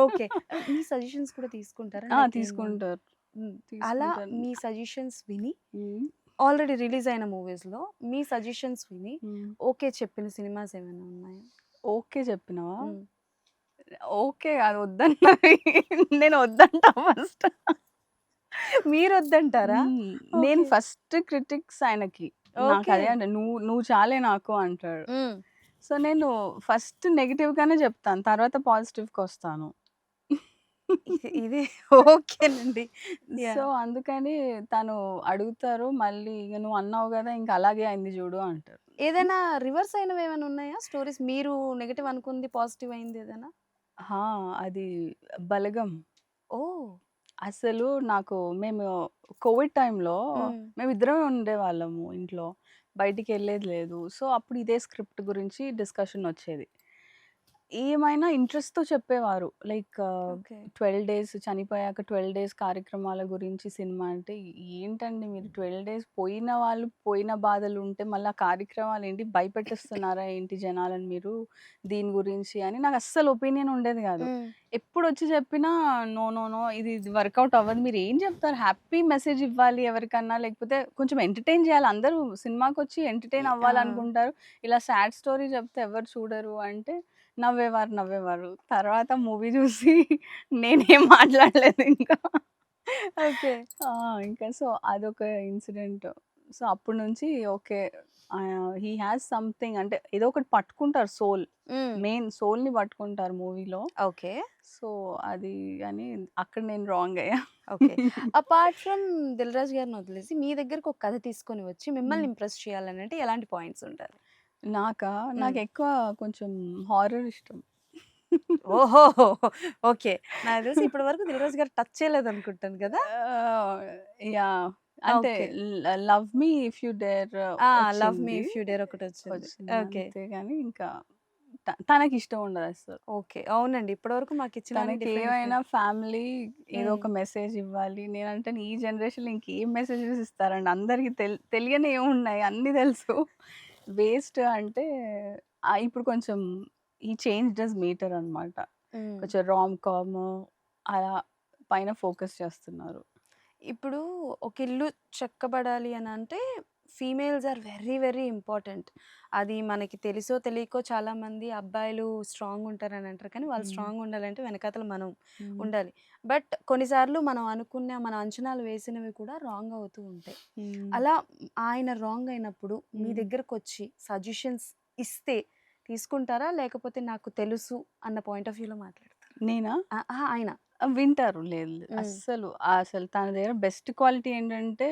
ఓకే. మీ సజెషన్స్ కూడా తీసుకుంటారా? ఆ! లైక్ ఏం బావుంది తీసుకుంటారు. హ్మ్. అలా తీసుకుంటాను. మీ సజెషన్స్ విని హ్మ్. ఆల్రెడీ రిలీజ్ అయిన మూవీస్‌లో మీ సజెషన్స్ విని హ్మ్. ఓకే చెప్పిన సినిమాస్ ఏమైనా ఉన్నాయా? ఓకే చెప్పినవా? హ్మ్. ఓకే కాదు వద్దన్నవి. నేను వద్దంటా ఫస్ట్. మీరొద్దంటారా? హ్మ్. నేను ఓకే. ఫస్ట్ క్రిటిక్స్ ఆయనకి. ఓకే. నాకదే అంటే "నువ్వు నువ్వు చాలే నాకు" అంటాడు. హ్మ్. సో, నేను ఫస్ట్ నెగెటివ్‌గానే చెప్తాను. తర్వాత పాజిటివ్‌కొస్తాను. ఇది ఓకేనండి. So, yeah! అందుకని తను అడుగుతారు మళ్ళీ "ఇగ నువ్వు అన్నావు గదా! ఇంక అలాగే అయింది జూడు" అంటారు. ఏదైనా రివర్స్ అయినవేమైనా ఉన్నాయా? స్టోరీస్ మీరు నెగెటివ్ అనుకుంది పాజిటివ్ అయింది ఏదైనా? ఆ! అది 'బలగం.' ఓహ్! అసలు నాకు మేము కోవిడ్ టైంలో హ్మ్. మేమిద్దరమే ఉండేవాళ్ళము ఇంట్లో. బయటికెళ్ళేది లేదు. సో, అప్పుడు ఇదే స్క్రిప్ట్ గురించి డిస్కషన్ ఒచ్చేది. ఏమైనా ఇంట్రెస్ట్‌తో చెప్పేవారు. Like okay. 12 డేస్ చనిపోయాక 12 డేస్ కార్యక్రమాల గురించి సినిమా అంటే, ఏంటండి మీరు 12 డేస్ పోయిన వాళ్ళు పోయిన బాధలుంటే మళ్ళా కార్యక్రమాలేంటి భయపెట్టిస్తున్నారా ఏంటి జనాలని మీరు దీని గురించి అని నాకస్సలు ఒపీనియన్ ఉండేది గాదు. హ్మ్. ఎప్పుడొచ్చి చెప్పినా నో, నో, నో ఇది వర్కౌట్ అవ్వదు. మీరేం చెప్తారు? హ్యాపీ మెసేజ్ ఇవ్వాలి ఎవరికన్నా, లేకపోతే కొంచెం ఎంటర్‌టైన్ చేయాలి. అందరూ సినిమాకొచ్చి ఎంటర్‌టైన్ ఆ! అవ్వాలనుకుంటారు. ఇలా సాడ్ స్టోరీ చెప్తే ఎవరు చూడరు అంటే నవ్వేవారు. తర్వాత మూవీ చూసి నేనేం మాట్లాడలేదు ఇంకా. ఓకే. ఆ! ఇంకా సో, అదొక ఇన్సిడెంట్. సో, అప్పటి నుంచి ఓకే. హి హాస్ సంథింగ్ అంటే ఏదో ఒకటి పట్టుకుంటారు సోల్. హ్మ్. మెయిన్ సోల్‌ని పట్టుకుంటారు మూవీలో. ఓకే. సో, అది అని అక్కడ నేను రాంగ్ అయ్యా. Okay. Apart from 'Dil Raju' గారిని వదిలేసి మీ దగ్గరకి ఒక కథ తీసుకొని వచ్చి మిమ్మల్ని హ్మ్. ఇంప్రెస్ చేయాలనంటే ఎలాంటి పాయింట్స్ ఉంటారు? నాకా? హ్మ్. నాకెక్కువ కొంచెం హారర్ ఇష్టం. ఓహో! ఓకే. నాకు తెలిసి ఇప్పటి వరకు 'దిల్ రాజు' గారు టచ్ చేయలేదనుకుంటాను కదా! Ah, yeah! అంటే okay. 'Love me if you dare' ఆ! 'లవ్ మీ వచ్చింది. ఇఫ్ యూ డేర్' ఒకటొచ్చింది. వచ్చింది. ఓకే. అంతేగాని ఇంకా తనకిష్టం ఉండదసలు. ఓకే. అవునండి. ఇప్పటి వరకు మాకిచ్చినవన్నీ డిఫరెంట్ తనకేమైనా డిఫరెంట్ ఫ్యామిలీ ఏదో హ్మ్. ఒక మెసేజ్ ఇవ్వాలి. నేనంటాను ఈ జనరేషన్‌లో ఇంకేం మెసేజెస్ ఇస్తారండి. అందరికి తెలియనివి ఏమున్నాయి అన్నీ తెలుసు. వేస్ట్ అంటే ఇప్పుడు కొంచెం ఈ చేంజ్డ్ హిస్ మీటర్ అనమాట. హ్మ్. కొంచెం రామ్ కామ్ అలా పైన ఫోకస్ చేస్తున్నారు. ఇప్పుడు ఒక ఇల్లు చెక్కబడాలి అని అంటే females are very very important. అది మనకి తెలుసో తెలియకో చాలామంది అబ్బాయిలు స్ట్రాంగ్ ఉంటారని అంటారు. కానీ వాళ్ళు హ్మ్. స్ట్రాంగ్ ఉండాలంటే వెనకాతల మనం హ్మ్. ఉండాలి. బట్ కొన్నిసార్లు మనం అనుకున్న మన అంచనాలు వేసినవి కూడా రాంగ్ అవుతూ ఉంటాయి. హ్మ్. అలా ఆయన రాంగ్ అయినప్పుడు మీ హ్మ్. దగ్గరకొచ్చి సజెషన్స్ ఇస్తే తీసుకుంటారా? లేకపోతే నాకు తెలుసు అన్న పాయింట్ ఆఫ్ వ్యూలో మాట్లాడతారా? నేనా? అహా! ఆయన. వింటారు. లేదు లేదు. హ్మ్. అసలు తన దగ్గర బెస్ట్ క్వాలిటీ ఏంటంటే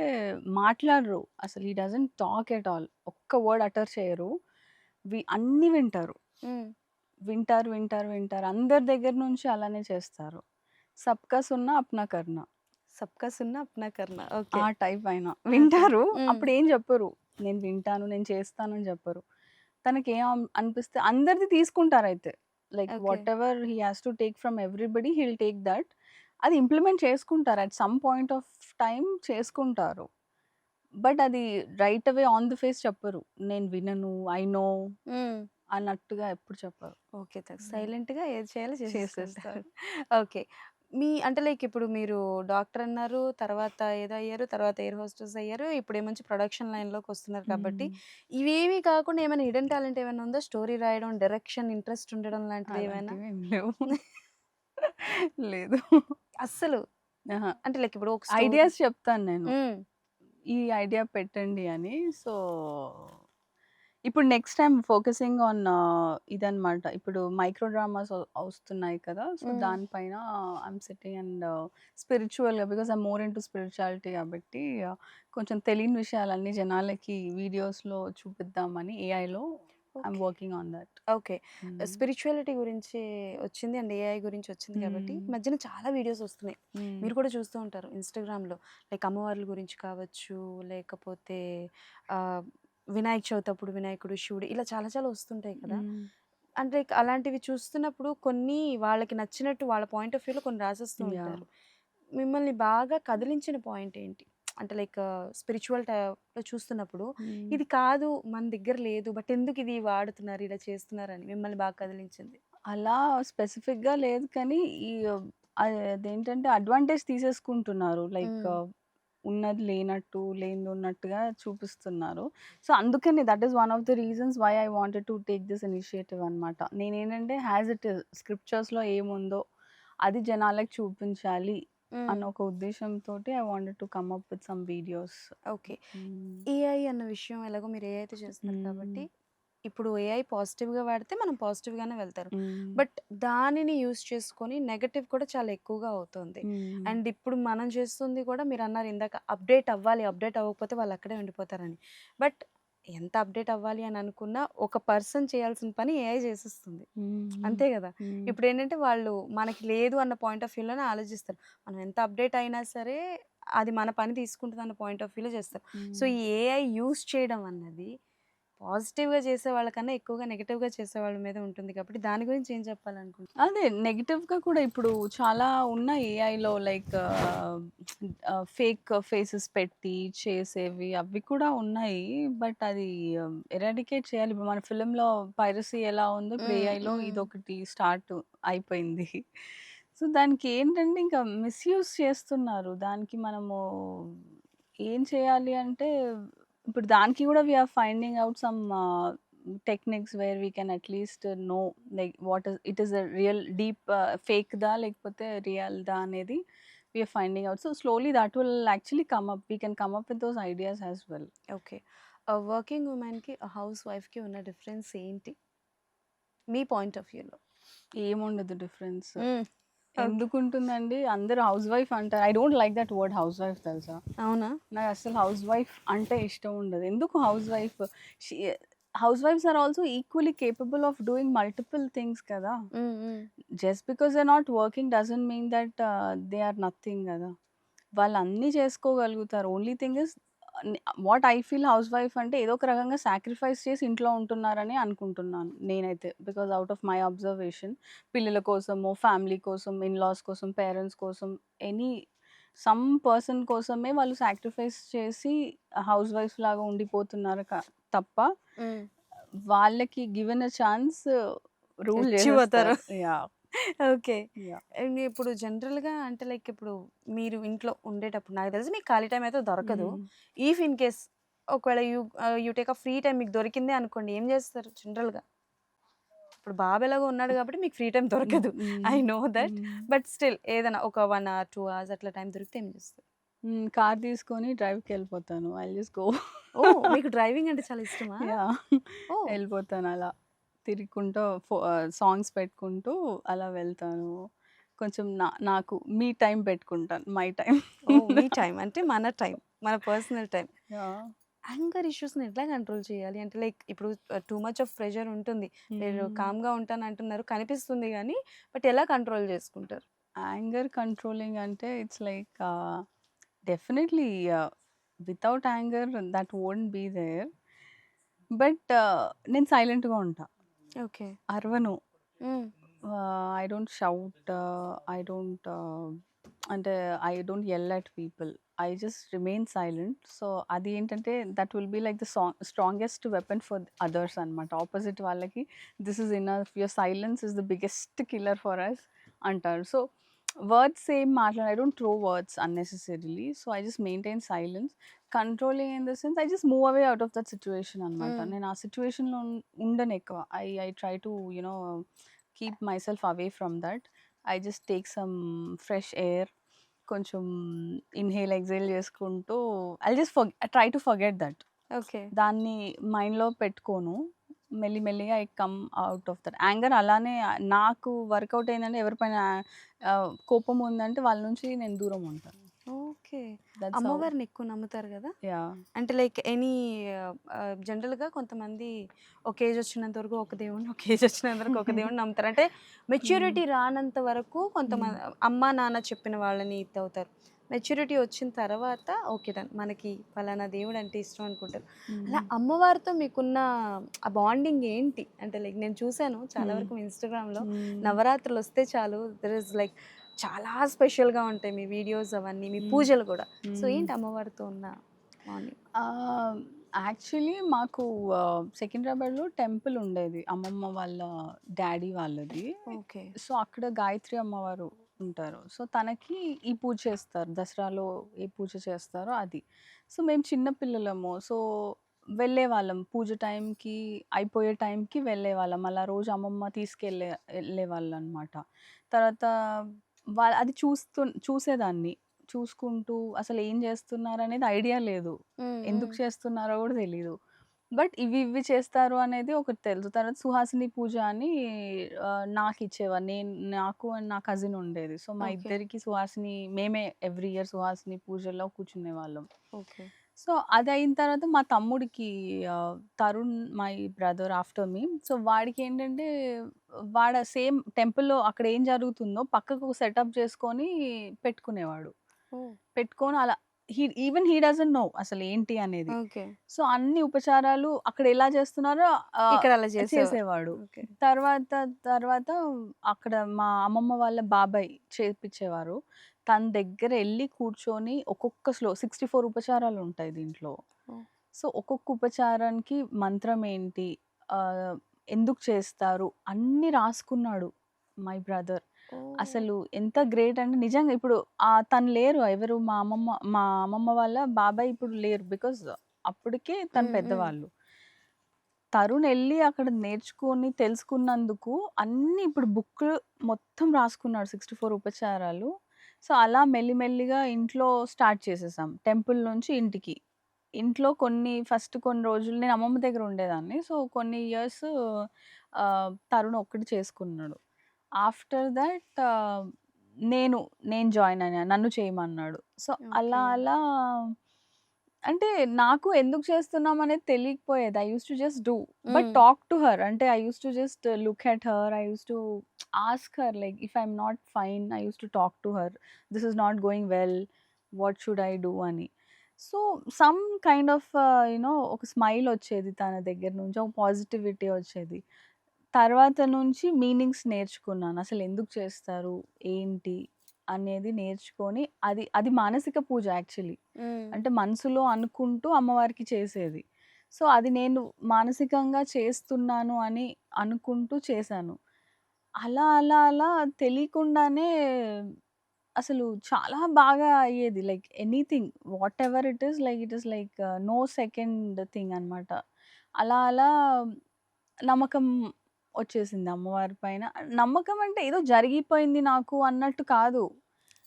మాట్లాడరు. అసలు హి డజంట్ టాక్ ఎట్ ఆల్. ఒక్క వర్డ్ అటర్ చేయరు. అన్నీ వింటారు. హ్మ్. వింటారు, వింటారు, వింటారు. అందరి దగ్గర నుంచి అలానే చేస్తారు. సబ్కా సున్నా అప్నా కర్నా. సబ్కా సున్నా అప్నా కర్నా. ఆ ఓకే. టైప్ ఆయన. ఓకే. వింటారు. హ్మ్. అప్పుడేం చెప్పరు. నేను వింటాను, నేను చేస్తాను అని చెప్పరు. తనకేం అనిపిస్తే అందరిది తీసుకుంటారైతే. Like okay. Whatever he has to take from everybody he will take that. అది ఇంప్లిమెంట్ చేసుకుంటారు. At some point of time చేసుకుంటారు. బట్ అది right away on the face చెప్పరు. నేను వినను, ఐ నో హ్మ్. అన్నట్టుగా ఎప్పుడు చెప్పరు. ఓకే. హ్మ్. సైలెంట్‌గా ఏది చేయాలో చేసేసుకుంటారు. చేసేస్తారు. ఓకే. అంటే లైక్ ఇప్పుడు మీరు డాక్టర్ అన్నారు. తర్వాత ఏదో అయ్యారు. తర్వాత ఎయిర్ హోస్టెస్ అయ్యారు. ఇప్పుడేమొచ్చి ప్రొడక్షన్ లైన్‌లోకొస్తున్నారు కాబట్టి, హ్మ్. ఇవేవి కాకుండా ఏమైనా హిడెన్ టాలెంట్ ఏమైనా ఉందా? స్టోరీ రాయడం, డైరెక్షన్ ఇంట్రెస్ట్ ఉండడం లాంటిది ఏమైనా? అలాంటివేం లేవు. లేదు. అస్సలు. అహా! అంటే లైక్ ఇప్పుడు ఒక స్టోరీ ఐడియాస్ చెప్తాను నేను. హ్మ్. ఈ ఐడియా పెట్టండి అని. సో, ఇప్పుడు నెక్స్ట్ టైమ్ ఫోకసింగ్ ఆన్ ఇదనమాట. ఇప్పుడు మైక్రో డ్రామాస్ ఒస్తున్నాయి కదా! సో, హ్మ్. దానిపైన ఐయామ్ సిట్టింగ్ అండ్ స్పిరిచ్యువల్‌గా because I'm more into spirituality కాబట్టి కొంచెం తెలియని విషయాలన్నీ జనాలకి వీడియోస్‌లో చూపిద్దామని ఏఐలో I'm okay. Working on that. Okay. Hmm. Spirituality గురించి వచ్చింది అండ్ ఏఐ గురించి వచ్చింది కాబట్టి, ఈ హ్మ్. మధ్యన చాలా వీడియోస్ వస్తున్నాయి. హ్మ్. మీరు కూడా చూస్తూ ఉంటారు ఇన్‌స్టాగ్రామ్‌లో. లైక్ అమ్మవార్ల గురించి కావచ్చు, లేకపోతే ఆహ్, వినాయక చవితి అప్పుడు వినాయకుడు, శివుడు ఇలా చాలా చాలా వస్తుంటాయి కదా! హ్మ్. అంటే అలాంటివి చూస్తున్నప్పుడు కొన్ని వాళ్ళకి నచ్చినట్టు వాళ్ళ పాయింట్ ఆఫ్ వ్యూలో కొన్ని రాసేస్తూ యాహ్! ఉంటారు. మిమ్మల్ని బాగా కదిలించిన పాయింట్ ఏంటి? అంటే లైక్ స్పిరిచువల్ టైప్‌లో చూస్తున్నప్పుడు హ్మ్. ఇది కాదు మన దగ్గర లేదు. బట్ ఎందుకు ఇది వాడుతున్నారు, ఇలా చేస్తున్నారని మిమ్మల్ని బాగా కదిలించింది? అలా స్పెసిఫిక్‌గా లేదు కానీ, ఈ అదేంటంటే అడ్వాంటేజ్ తీసేసుకుంటున్నారు. లైక్ హ్మ్. ఉన్నది లేనట్టు, లేనిది ఉన్నట్టుగా చూపిస్తున్నారు. సో, అందుకని that is one of the reasons why I wanted to take this initiative అనమాట. నేనేంటంటే యాజ్ ఇట్ ఈస్ స్క్రిప్చర్స్‌లో ఏముందో అది జనాలకి చూపించాలి హ్మ్. అన్న ఒక ఉద్దేశ్యంతోటి I wanted to come up with some videos. Okay. Hmm. AI అన్న విషయం ఎలాగో మీరు ఏఐ అయితే చేస్తున్నారు హ్మ్. కాబట్టి, ఇప్పుడు ఏఐ పాజిటివ్‌గా వాడితే మనం పాజిటివ్‌గానే వెళ్తారు. హ్మ్. బట్ దానిని యూజ్ చేసుకొని నెగెటివ్ కూడా చాలా ఎక్కువగా అవుతుంది. హ్మ్. అండ్ ఇప్పుడు మనం చేస్తుంది కూడా మీరన్నారు ఇందాక అప్‌డేట్ అవ్వాలి. అప్‌డేట్ అవ్వకపోతే వాళ్ళు అక్కడే ఉండిపోతారని. బట్ ఎంత అప్‌డేట్ అవ్వాలి అని అనుకున్నా ఒక పర్సన్ చేయాల్సిన పని ఏఐ చేసేస్తుంది. హ్మ్. అంతే గదా! హ్మ్. ఇప్పుడేంటంటే వాళ్ళు మనకి లేదు అన్న పాయింట్ ఆఫ్ వ్యూలోనే ఆలోచిస్తారు. మనం ఎంత అప్‌డేట్ అయినా సరే అది మన పని తీసుకుంటదన్న పాయింట్ ఆఫ్ వ్యూలో చేస్తారు. సో, హ్మ్. ఈ ఏఐ యూజ్ చేయడం అన్నది పాజిటివ్‌గా చేసేవాళ్ళకన్నా ఎక్కువగా నెగెటివ్‌గా చేసేవాళ్ళ మీద ఉంటుంది కాబట్టి దాని గురించి ఏం చెప్పాలనుకుంటున్నారు? అదే నెగెటివ్‌గా కూడా ఇప్పుడు చాలా ఉన్నాయి ఏఐలో లైక్ ఫేక్ ఫేసెస్ పెట్టి చేసేవి అవి కూడా ఉన్నాయి. బట్ అది ఎరాడికేట్ చేయాలి. ఇప్పుడు మన ఫిల్మ్‌లో పైరసీ ఎలా ఉందో ఇప్పుడు హ్మ్. ఏఐలో హ్మ్. ఇదొకటి స్టార్ట్ అయిపోయింది. సో, దానికి ఏంటంటే ఇంకా మిస్‌యూజ్ చేస్తున్నారు. దానికి మనము ఏం చేయాలి అంటే ఇప్పుడు దానికి కూడా we are finding out some techniques where we can at least know like what is it is a real deep ఫేక్‌దా లేకపోతే రియల్‌దా అనేది we are finding out. So, slowly that will actually come up. We can come up with those ideas as well. Okay. Working వుమెన్‌కి, హౌస్ వైఫ్‌కి ఉన్న డిఫరెన్స్ ఏంటి? మీ పాయింట్ ఆఫ్ వ్యూలో? ఏముండదు డిఫరెన్స్. హ్మ్. ఓకే. ఎందుకుంటుందండి? అందరూ హౌస్ వైఫ్ అంటారు. I don't like that word house wife తెలుసా? అవునా? నాకస్సలు హౌస్ వైఫ్ అంటే ఇష్టం ఉండదు. ఎందుకు house wife? She house wives are also equally capable of doing multiple things కదా! హ్మ్. Hmm. Just because they are not working doesn't mean that they are nothing గదా! వాళ్ళన్నీ చేసుకోగలుగుతారు. Only thing is what I feel house wife అంటే ఏదో ఒక రకంగా సాక్రిఫైస్ చేసి ఇంట్లో ఉంటున్నారని అనుకుంటున్నాను నేనైతే. Because out of my observation పిల్లల కోసమో, ఫ్యామిలీ కోసం, ఇన్‌లాస్ కోసం, పేరెంట్స్ కోసం ఎనీ సమ్ పర్సన్ కోసమే వాళ్ళు సాక్రిఫైస్ చేసి హౌస్ వైఫ్ లాగా ఉండిపోతున్నారు తప్ప హ్మ్. వాళ్ళకి గివెన్ ఎ ఛాన్స్ రూల్ రెచ్చిపోతారు. చేసేస్తారు. యాహ్! ఓకే. యాహ్! అండ్ ఇప్పుడు జనరల్‌గా అంటే లైక్ ఇప్పుడు మీరు ఇంట్లో ఉండేటప్పుడు నాకు తెలిసి మీకు ఖాళీ టైమ్ అయితే దొరకదు. హ్మ్. ఇఫ్ ఇన్ కేస్ ఒకవేళ you take a free time మీకు దొరికిందే అనుకోండి. ఏం చేస్తారు జనరల్‌గా? ఇప్పుడు బాబు ఎలాగో ఉన్నాడు కాబట్టి మీకు ఫ్రీ టైమ్ హ్మ్. దొరకదు. హ్మ్. I know that. హ్మ్. బట్ స్టిల్ ఏదైనా ఒక 1 అవర్, 2 అవర్స్ అట్లా టైమ్ దొరికితే ఏం చేస్తారు? కార్ తీసుకొని డ్రైవ్‌కెళ్ళిపోతాను. I'll just go. ఓహ్! మీకు డ్రైవింగ్ అంటే చాలా ఇష్టమా? యాహ్! ఓహ్! ఎళ్ళిపోతానలా. తిరుగుకుంటూ సాంగ్స్ పెట్టుకుంటూ అలా వెళ్తాను. కొంచెం నాకు మీ టైమ్ పెట్టుకుంటాను. My time. Oh! Me time అంటే మన టైమ్. మన పర్సనల్ టైమ్. యాహ్! యాంగర్ ఇష్యూస్‌ని ఎట్లా కంట్రోల్ చేయాలి? అంటే లైక్ ఇప్పుడు టూ మచ్ ఆఫ్ ప్రెషర్ ఉంటుంది. మీరు హ్మ్. కామ్‌గా ఉంటానంటున్నారు. కనిపిస్తుంది గానీ, బట్ ఎలా కంట్రోల్ చేసుకుంటారు? యాంగర్ కంట్రోలింగ్ అంటే it's like definitely without anger that won't be there. But నేను సైలెంట్‌గా ఉంటా. ఓకే. అరవను. Hmm. I don't shout. I don't అంటే I don't yell at people. I just remain silent. So, అది ఏంటంటే that will be like the strongest weapon for others అనమాట. ఆపోజిట్ వాళ్ళకి this is enough. Your silence is the biggest killer for us అంటారు. సో, వర్డ్స్ ఏం I don't throw words unnecessarily. So, I just maintain silence. Controlling in the sense I just move away out of that situation అనమాట. హ్మ్. నేను ఆ సిట్యుయేషన్‌లో ఉండనెక్కువ. I try to keep myself away from that. I just take some fresh air. కొంచెం ఇన్‌హేల్, ఎక్స్‌హేల్ చేసుకుంటూ try to forget that. Okay. దాన్ని మైండ్‌లో పెట్టుకోను. మెల్లిమెల్లిగా I come out of that. Anger అలానే నాకు వర్కౌట్ అయిందంటే ఎవరిపైన కోపం ఉందంటే వాళ్ళ నుంచి నేను దూరం ఉంటాను. ఓకే. That's how. అమ్మవారిని ఎక్కువ నమ్ముతారు గదా! యాహ్! అంటే లైక్ జనరల్‌గా కొంతమంది ఒక ఏజ్ వచ్చినంత వరకు ఒక దేవుడిని, ఒక ఏజ్ వచ్చినంత వరకు ఒక దేవుడిని నమ్ముతారు. అంటే హ్మ్. మెచ్యూరిటీ రానంత వరకు హ్మ్. అమ్మా, నాన్న చెప్పిన వాళ్ళని ఇదవుతారు. మెచ్యూరిటీ వచ్చిన తర్వాత ఓకే. డన్. మనకి పలానా దేవుడంటే ఇష్టం అనుకుంటారు. అలా హ్మ్. అమ్మవారితో మీకున్న ఆ బాండింగ్ ఏంటి? అంటే లైక్ నేను చూసాను చాలా హ్మ్. వరకు మీ ఇన్‌స్టాగ్రామ్‌లో హ్మ్. నవరాత్రులొస్తే చాలు దేర్ ఇస్ లైక్ చాలా స్పెషల్‌గా ఉంటాయి మీ వీడియోస్ అవన్నీ, మీ హ్మ్. పూజలు గూడా. సో, హ్మ్. ఏంటి అమ్మవారితో ఉన్న బాండింగ్? ఆహ్, యాక్చువల్లీ మాకు సికింద్రాబాద్‌లో టెంపుల్ ఉండేది. అమ్మమ్మ వాళ్ళ డ్యాడీ వాళ్ళది. ఓకే. సో, అక్కడ గాయత్రి అమ్మవారు ఉంటారు. సో, తనకి ఈ పూజ చేస్తారు. దసరాలో ఏ పూజ చేస్తారో అది. సో, మేము చిన్న పిల్లలము. సో, వెళ్ళేవాళ్ళం. పూజ టైంకి అయిపోయే టైంకి వెళ్ళేవాళ్ళం. అలా రోజు అమ్మమ్మ వెళ్ళేవాళ్ళనమాట. తర్వాత అది చూసేదాన్ని. చూసుకుంటూ అసలేం జేస్తున్నారనేది ఐడియా లేదు. హ్మ్. హ్మ్. ఎందుకు చేస్తున్నారో గూడా తెలీదు. బట్ ఇవి చేస్తారు అనేది ఒకటి తెలుసు. తర్వాత సుహాసిని పూజ అని నాకిచ్చేవారు. నాకు అండ్ నా కజిన్ ఉండేది. సో, మా ఓకే. ఇద్దరికి సుహాసిని మేమే ఎవ్రీ ఇయర్ సుహాసిని పూజలో కూర్చునేవాళ్ళం. ఓకే. సో, అదయిన తర్వాత మా తమ్ముడికి Tarun my brother after me. So, వాడికేంటంటే సేమ్ టెంపుల్‌లో అక్కడ ఏం జరుగుతుందో పక్కకు సెటప్ చేసుకొని పెట్టుకునేవాడు. ఓహ్! పెట్టుకొని అలా హి డజంట్ నో అసలేంటి అనేది. ఓకే. సో, అన్ని ఉపచారాలు అక్కడ ఎలా చేస్తున్నారో ఆహ్, ఇక్కడ అలా చేసేవారు. చేసేవాడు. ఓకే. తర్వాత, తర్వాత అక్కడ మా అమ్మమ్మ వాళ్ళ బాబాయ్ చేపిచ్చేవారు. తన దగ్గర ఎళ్లి కూర్చొని ఒక్కొక్క 64 ఉపచారాలుంటాయి దీంట్లో. ఓహ్! సో, ఒక్కొక్క ఉపచారానికి మంత్రం ఏంటి? ఆహ్, ఎందుకు చేస్తారు? అన్నీ రాసుకున్నాడు మై బ్రదర్. ఓహ్! అసలు ఎంత గ్రేట్ అంటే నిజంగా ఇప్పుడు తను లేరు. ఎవరు మా అమ్మమ్మ వాళ్ళ బాబాయ్ ఇప్పుడు లేరు. బికాజ్ అప్పటికే తను హ్మ్. హ్మ్. పెద్దవాళ్ళు. తరుణ్ ఎళ్లి అక్కడ నేర్చుకొని తెలుసుకున్నందుకు అన్నీ ఇప్పుడు బుక్ మొత్తం రాసుకున్నాడు 64 ఉపచారాలు. సో, అలా మెల్లిమెల్లిగా ఇంట్లో స్టార్ట్ చేసేసాం. టెంపుల్ నుంచి ఇంటికి. ఇంట్లో కొన్ని రోజులు నేను అమ్మమ్మ దగ్గర ఉండేదాన్ని. సో, కొన్ని ఇయర్స్ తరుణ్ ఒక్కడు చేసుకున్నాడు. ఆఫ్టర్ థట్ నేను, నేను జాయిన్ అయ్యా. నన్ను చేయమన్నాడు. సో, అలా ఓకే. అలా అంటే నాకు ఎందుకు చేస్తున్నాం అనేది తెలియకపోయేది. I used to just do. But hmm. Talk to her. అంటే I used to just look at her. I used to ask her like if I am not fine I used to talk to her. This is not going well. What should I do అని. సో, సమ్ కైండ్ ఆఫ్ ఒక స్మైల్ వచ్చేది తన దగ్గర నుంచి. ఒక పాజిటివిటీ వచ్చేది. తర్వాత నుంచి మీనింగ్స్ నేర్చుకున్నాను. అసలు ఎందుకు చేస్తారు? ఏంటి? అనేది నేర్చుకొని అది అది మానసిక పూజ యాక్చువల్లీ. హ్మ్. అంటే మనసులో అనుకుంటూ అమ్మవారికి చేసేది. సో, అది నేను మానసికంగా చేస్తున్నాను అని అనుకుంటూ చేశాను. అలా, అలా, అలా తెలియకుండానే అసలు చాలా బాగా అయ్యేది. Like anything whatever it is like no second thing అనమాట. అలా, అలా నమ్మకం వచ్చేసింది అమ్మవారి పైన. నమ్మకం అంటే ఏదో జరిగిపోయింది నాకు అన్నట్టు కాదు.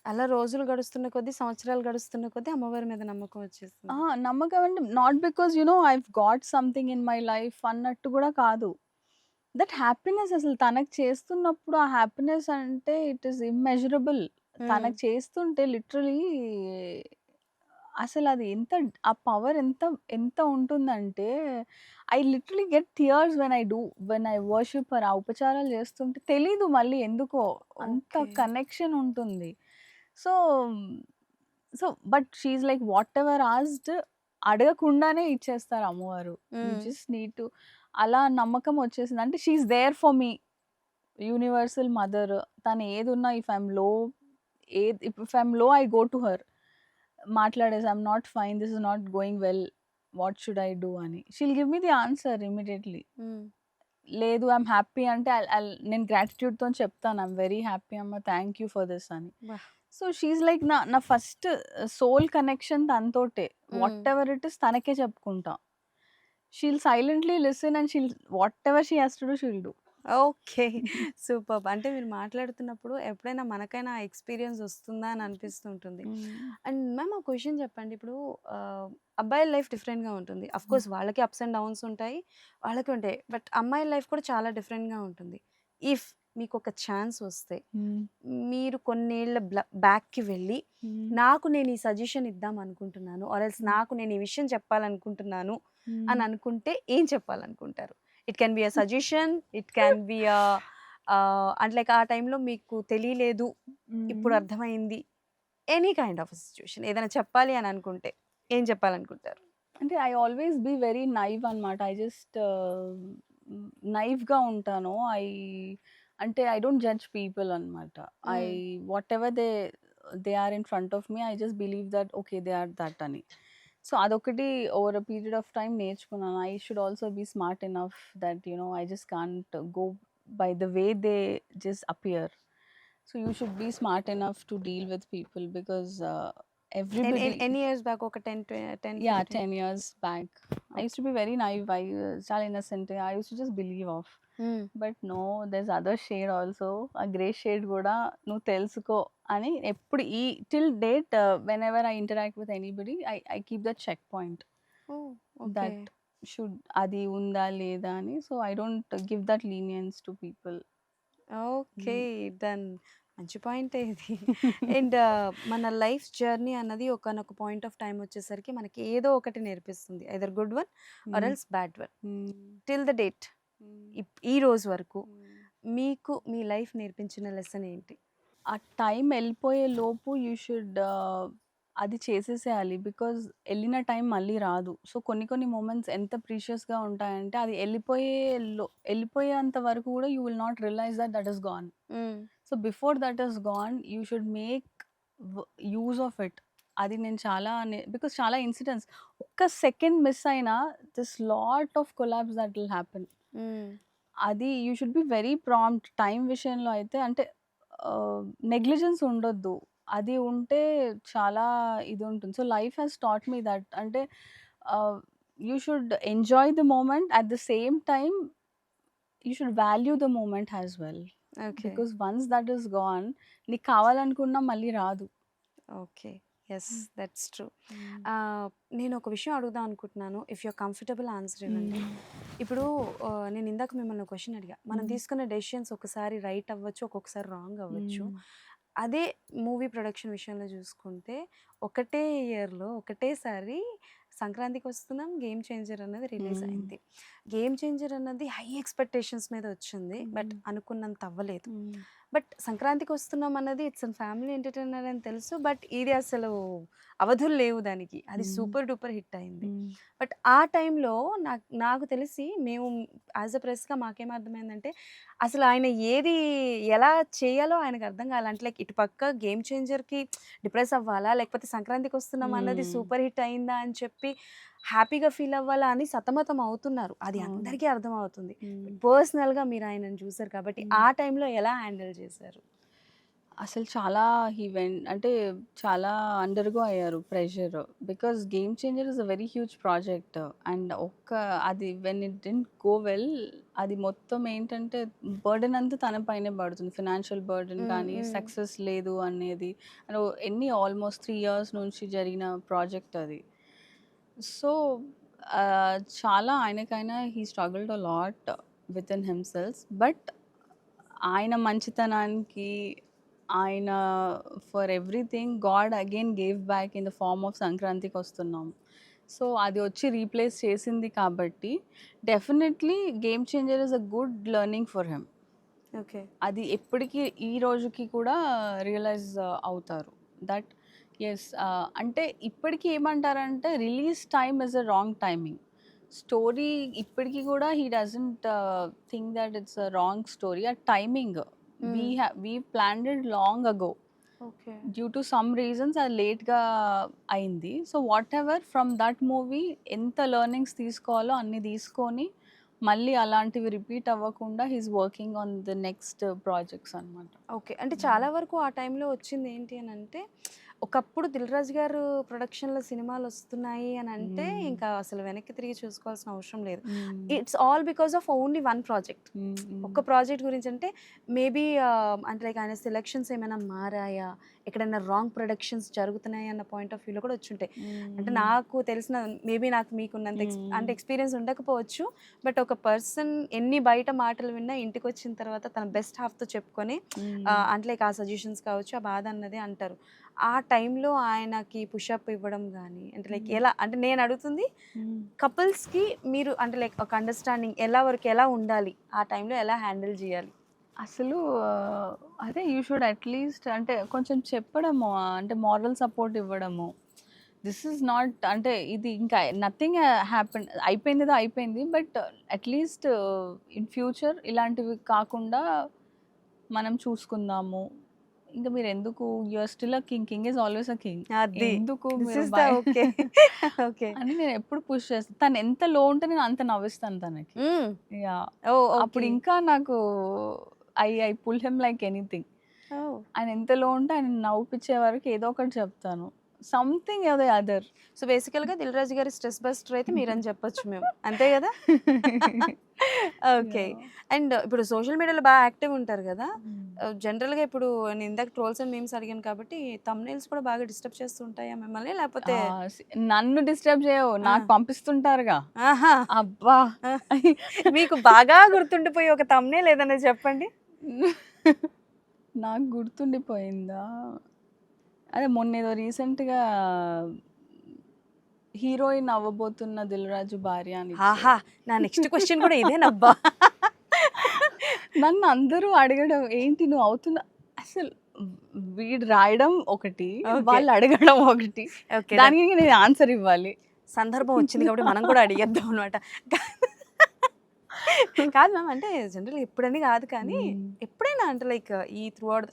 అలా రోజులు గడుస్తున్న కొద్దీ, సంవత్సరాలు గడుస్తున్న కొద్దీ అమ్మవారి మీద నమ్మకం వచ్చేసింది. నమ్మకం అంటే not because I've got something in my life అన్నట్టు గూడా కాదు. దట్ హ్యాపీనెస్ అసలు తనకి చేస్తున్నప్పుడు ఆ హ్యాపీనెస్ అంటే ఇట్ ఈస్ ఇమ్మెజరబుల్. హ్మ్. తనకి చేస్తుంటే లిటరల్లీ అసలది ఎంత ఆ పవర్ ఎంత ఎంత ఉంటుందంటే I literally get tears when I worship her. ఆ ఉపచారాలు చేస్తుంటే తెలీదు మళ్ళీ ఎందుకో అంత ఓకే. కనెక్షన్ ఉంటుంది. So, so but she is like whatever asked అడగకుండానే ఇచ్చేస్తారు అమ్మవారు. యూ హ్మ్. జస్ట్ నీడ్ టు అలా నమ్మకం వచ్చేసింది. అంటే she is there for me. Universal mother. తను ఏదున్నా if I'm low I go to her. మాట్లాడేసి I'm not fine. This is not going well. What should I do అని. She'll give me the answer immediately. Hmm. లేదు ఐయామ్ హ్యాపీ అంటే నేను గ్రాటిట్యూడ్‌తోని చెప్తాను. ఐయామ్ వెరీ హ్యాపీ అమ్మ. థాంక్ యూ ఫర్ దిస్ అని. అబ్బా! సో, షీ ఈస్ లైక్ నా నా ఫస్ట్ సోల్ కనెక్షన్ తనతోటే. హ్మ్. వాటెవర్ ఇట్ ఈస్ తనకే చెప్పుకుంటా. She'll silently listen and whatever she has to do she'll do. Okay. Superb. అంటే మీరు మాట్లాడుతున్నప్పుడు ఎప్పుడైనా మనకైనా ఆ ఎక్స్‌పీరియన్స్ వస్తుందా అని అనిపిస్తుంటుంది. హ్మ్. అండ్ మ్యామ్ ఒక విషయం చెప్పండి. ఇప్పుడు అబ్బాయిల లైఫ్ డిఫరెంట్‌గా ఉంటుంది. ఆఫ్‌కోర్స్ వాళ్ళకి అప్స్ అండ్ డౌన్స్ ఉంటాయి. వాళ్ళకి ఉంటాయి. బట్ అమ్మాయిల లైఫ్ కూడా చాలా డిఫరెంట్‌గా ఉంటుంది. ఇఫ్ మీకొక ఛాన్స్ వస్తే హ్మ్. మీరు కొన్నేళ్ల బ్యాక్‌కి వెళ్ళి హ్మ్. నాకు నేను ఈ సజెషన్ ఇద్దాం అనుకుంటున్నాను. ఆర్ ఎల్స్ హ్మ్. నాకు నేను ఈ విషయం చెప్పాలనుకుంటున్నాను హ్మ్. అని అనుకుంటే ఏం చెప్పాలనుకుంటారు? It can be a suggestion. It can be అంటే లైక్ ఆ టైంలో మీకు తెలియలేదు. ఇప్పుడు హ్మ్. అర్థమైంది. ఎనీ కైండ్ ఆఫ్ సిట్యుయేషన్ ఏదైనా చెప్పాలి అని అనుకుంటే ఏం చెప్పాలనుకుంటారు? అంటే I always be very naive అనమాట. ఐ జస్ట్ నైవ్‌గా ఉంటాను. అంటే ఐ డోంట్ జడ్జ్ పీపుల్ అనమాట. I hmm. Whatever they are in front of me I just believe that okay they are that అని. సో, అదొకటి over a period of time నేర్చుకున్నాను. I should also be smart enough that I just can't go by the way they just appear. So, you should be smart enough to deal with people because everybody. ఎన్ని ఇయర్స్ బ్యాక్ ఒక 10, Yeah, 15? 10 years back. I used okay. to be very naive. చాలా innocent. I used to just believe off. Hmm. But no, there's other shade also. ఆ గ్రే షేడ్ గూడా నువ్వు తెలుసుకో అని ఎప్పుడు till date whenever I interact with anybody I keep that check point oh! Okay. That అది ఉందా లేదా అని. So, I don't give that leniency to people. Okay. Done. మంచి పాయింటే ఇది. అండ్ మన లైఫ్ జర్నీ అన్నది ఒకానొక పాయింట్ ఆఫ్ టైమ్ వచ్చేసరికి మనకి ఏదో ఒకటి నేర్పిస్తుంది. Either good one or else bad one. Till the date ఈ రోజు వరకు మీకు మీ లైఫ్ నేర్పించిన లెసన్ ఏంటి? ఆ టైం వెళ్ళిపోయే లోపు యూ షుడ్ అది చేసేసేయాలి. బికాజ్ ఎళ్ళిన టైం మళ్ళీ రాదు. సో, కొన్ని కొన్ని మొమెంట్స్ ఎంత ప్రీషియస్‌గా ఉంటాయంటే అది ఎళ్ళిపోయేంత వరకు కూడా you will not realise that that is gone. Hmm. So, before that is gone you should make use of it. అది నేను బికాజ్ చాలా ఇన్సిడెంట్స్ ఒక్క సెకండ్ మిస్ అయినా lot of collapse that will happen. Hmm. అది you should be very prompt. Time విషయంలో అయితే అంటే నెగ్లిజెన్స్ ఉండొద్దు. అది ఉంటే చాలా ఇది ఉంటుంది. So, life has taught me that అంటే ah, you should enjoy the moment. At the same time you should value the moment as well. Okay. Because once that is gone నీకు కావాలనుకున్నా మళ్ళీ రాదు. Okay. Yes. Hmm. That's true. Hmm. నేను ఒక విషయం అడుగుదాం అనుకుంటున్నాను. If you are comfortable answer ఇవ్వండి. హ్మ్. ఇప్పుడు నేను ఇందాక మిమ్మల్ని ఒక క్వెషన్ అడిగా. మనం హ్మ్. తీసుకున్న డెసిషన్స్ ఒకసారి రైట్ అవ్వచ్చు, ఒక్కొక్కసారి రాంగ్ అవ్వచ్చు. హ్మ్. అదే మూవీ ప్రొడక్షన్ విషయంలో చూసుకుంటే ఒకటే ఇయర్‌లో ఒకటేసారి సంక్రాంతికొస్తున్నాం 'గేమ్ చేంజర్' అన్నది రిలీజ్ హ్మ్. అయింది. 'గేమ్ చేంజర్' అన్నది హై ఎక్స్‌పెక్టేషన్స్ మీద వచ్చింది. బట్ హ్మ్. అనుకున్నంత అవ్వలేదు. హ్మ్. బట్ సంక్రాంతికొస్తున్నాం అన్నది ఇట్స్ అన్ ఫ్యామిలీ ఎంటర్‌టైనర్ అని తెలుసు. బట్ ఇది అసలు అవధులు లేవు దానికి. అది హ్మ్. సూపర్ డూపర్ హిట్ అయింది. హ్మ్. బట్ ఆ టైంలో నాకు తెలిసి మేము యాస్ ఎ ప్రెస్‌గా మాకేం అర్థమైందంటే, అసలు ఆయన ఎలా చేయాలో ఆయనకు అర్థం కాలే. అంటే లైక్ ఇటు పక్క 'గేమ్ చేంజర్‌కి' డిప్రెస్ అవ్వాలా? లేకపోతే సంక్రాంతికొస్తున్నాం అన్నది హ్మ్. సూపర్ హిట్ అయిందా అని చెప్పి చెప్పి హ్యాపీగా ఫీల్ అవ్వాలా అని సతమతం అవుతున్నారు. అది అవును. అందరికీ అర్థమవుతుంది. హ్మ్. పర్సనల్‌గా మీరు ఆయనను చూసారు కాబట్టి ఆ టైంలో ఎలా హ్యాండిల్ చేశారు? అసలు చాలా అంటే చాలా అండర్‌గో అయ్యారు pressure. Because 'game changer' is a very huge project. And అది when it didn't go well, అది మొత్తం ఏంటంటే బర్డెన్ అంతా తన పైనే పడుతుంది. ఫినాన్షియల్ బర్డెన్ హ్మ్. కానీ, హ్మ్. సక్సెస్ లేదు అనేది. ఆల్మోస్ట్ 3 ఇయర్స్ నుంచి జరిగిన ప్రాజెక్ట్ అది. సో, చాలా ఆయనకైనా struggled a lot within himself. But ఆయన మంచితనానికి, ఆయన for everything God again gave back in the form of సంక్రాంతికొస్తున్నాం. సో, అది వచ్చి రీప్లేస్ చేసింది కాబట్టి definitely 'game changer' is a good learning for him. Okay. అది ఎప్పటికి ఈ రోజుకి కూడా రియలైజ్ అవుతారు. దట్ యెస్, అంటే ఇప్పటికి ఏమంటారంటే release time is a wrong timing. Story ఇప్పటికి కూడా he doesn't think that it's a wrong story. ఆ టైమింగ్ హ్మ్. We planned it long ago. Okay. Due to some reasons అది లేట్‌గా అయింది. So, whatever from that movie ఎంత లెర్నింగ్స్ తీసుకోవాలో అన్ని తీసుకొని, మళ్ళీ అలాంటివి రిపీట్ అవ్వకుండా he is working on the next projects అనమాట. ఓకే. అంటే చాలా వరకు ఆ టైంలో వచ్చింది ఏంటి అనంటే, ఒకప్పుడు 'దిల్ రాజు' గారు ప్రొడక్షన్‌లో సినిమాలొస్తున్నాయి అనంటే, హ్మ్. ఇంకా అసలు వెనక్కి తిరిగి చూసుకోవాల్సిన అవసరం లేదు. హ్మ్. It's all because of only one project. హ్మ్. హ్మ్. ఒక్క ప్రాజెక్ట్ గురించంటే, మేబీ అంటే లైక్ ఆయన సెలక్షన్స్ ఏమైనా మారాయా? ఎక్కడైనా రాంగ్ ప్రొడక్షన్స్ జరుగుతున్నాయా అన్న పాయింట్ ఆఫ్ వ్యూలో కూడా వచ్చుంటాయి. అంటే హ్మ్. నాకు తెలిసిన మేబీ నాకు మీకున్నంత అంటే హ్మ్. ఎక్స్‌పీరియన్స్ ఉండకపోవచ్చు. బట్ ఒక పర్సన్ ఎన్ని బయట మాటలు విన్నా ఇంటికొచ్చిన తర్వాత తన బెస్ట్ హాఫ్‌తో చెప్పుకొని హ్మ్. అంటే లైక్ ఆ సజెషన్స్ కావచ్చు, ఆ బాధ అన్నది అంటారు. ఆ టైంలో ఆయనకి పుషప్ ఇవ్వడం గానీ, అంటే లైక్ హ్మ్. ఎలా అంటే నేను అడుగుతుంది హ్మ్. కపుల్స్‌కి మీరు అంటే లైక్ ఒక అండర్‌స్టాండింగ్ ఎలా ఉండాలి? ఆ టైంలో ఎలా హ్యాండిల్ జేయాలి? అసలు అదే యూ షుడ్ అట్‌లీస్ట్ అంటే కొంచెం చెప్పడము, అంటే మోరల్ సపోర్ట్ ఇవ్వడము. దిస్ ఈజ్ నాట్ అంటే ఇది ఇంకా నథింగ్ హ్యాపెన్, అయిపోయిందేదో అయిపోయింది. బట్ అట్‌లీస్ట్ ఇన్ ఫ్యూచర్ ఇలాంటివి కాకుండా మనం చూసుకుందాము. ఇంక మీరెందుకు, you are still a king. King is always a king. అది. ఎందుకు దిస్ మీరు ఈస్ ద ఓకే. ఓకే. అని నేనెప్పుడు పుష్ చేస్తా. తను ఎంత లో ఉంటే నేను అంత నవ్విస్తాను తనకి. హ్మ్. యాహ్! ఓహ్! అప్పుడు ఓకే. ఇంకా నాకు I pull him like anything. Oh! ఆయన ఎంత లో ఉంటే ఆయనని నవ్విపిచ్చే వరకు ఏదో ఒకటి చెప్తాను. Something or the other. So, బేసికల్‌గా 'దిల్ రాజు' గారి స్ట్రెస్ బస్టర్ అయితే మీరని చెప్పొచ్చు మేము. అంతే గదా? ఓకే. యాహ్! అండ్ ఇప్పుడు సోషల్ మీడియాలో బాగా యాక్టివ్ ఉంటారు గదా! హ్మ్. జనరల్‌గా ఇప్పుడు నేను ఇందాక ట్రోల్స్ అండ్ మీమ్స్ అడిగాను కాబట్టి థంబ్‌నెయిల్స్ కూడా బాగా డిస్టర్బ్ చేస్తూ ఉంటాయా మిమ్మల్ని? ఆ! లేపోతే నన్ను డిస్టర్బ్ చేయవు. ఆ! నాకు పంపిస్తుంటారుగా. ఆహా! అబ్బా! ఆ! మీకు బాగా గుర్తుండిపోయే ఒక థంబ్‌నెయిల్ ఏదైనా చెప్పండి? నాకు గుర్తుండిపోయిందా? అదే మొన్నేదో రీసెంట్‌గా హీరోయిన్ అవ్వబోతున్న 'దిల్ రాజు' భార్య అని ఆహా! ఇచ్చారు. నా నెక్స్ట్ క్వెషన్ కూడా ఇదేనబ్బా! నన్ను అందరూ అడగడం, ఏంటి నువ్వు అవుతున్నా అసలు వీడు రాయడం ఒకటి, ఓకే. వాళ్ళు అడగడం ఒకటి. ఓకే. డన్. దానికి నేను ఆన్సర్ ఇవ్వాలి. సందర్భం వచ్చింది కాబట్టి మనం కూడా అడిగేద్దాం అనమాట. కాదు మ్యామ్ అంటే జనరల్‌గా ఇప్పుడని కాదు కానీ, హ్మ్. ఎప్పుడైనా అంటే లైక్ ఈ త్రూ ఔట్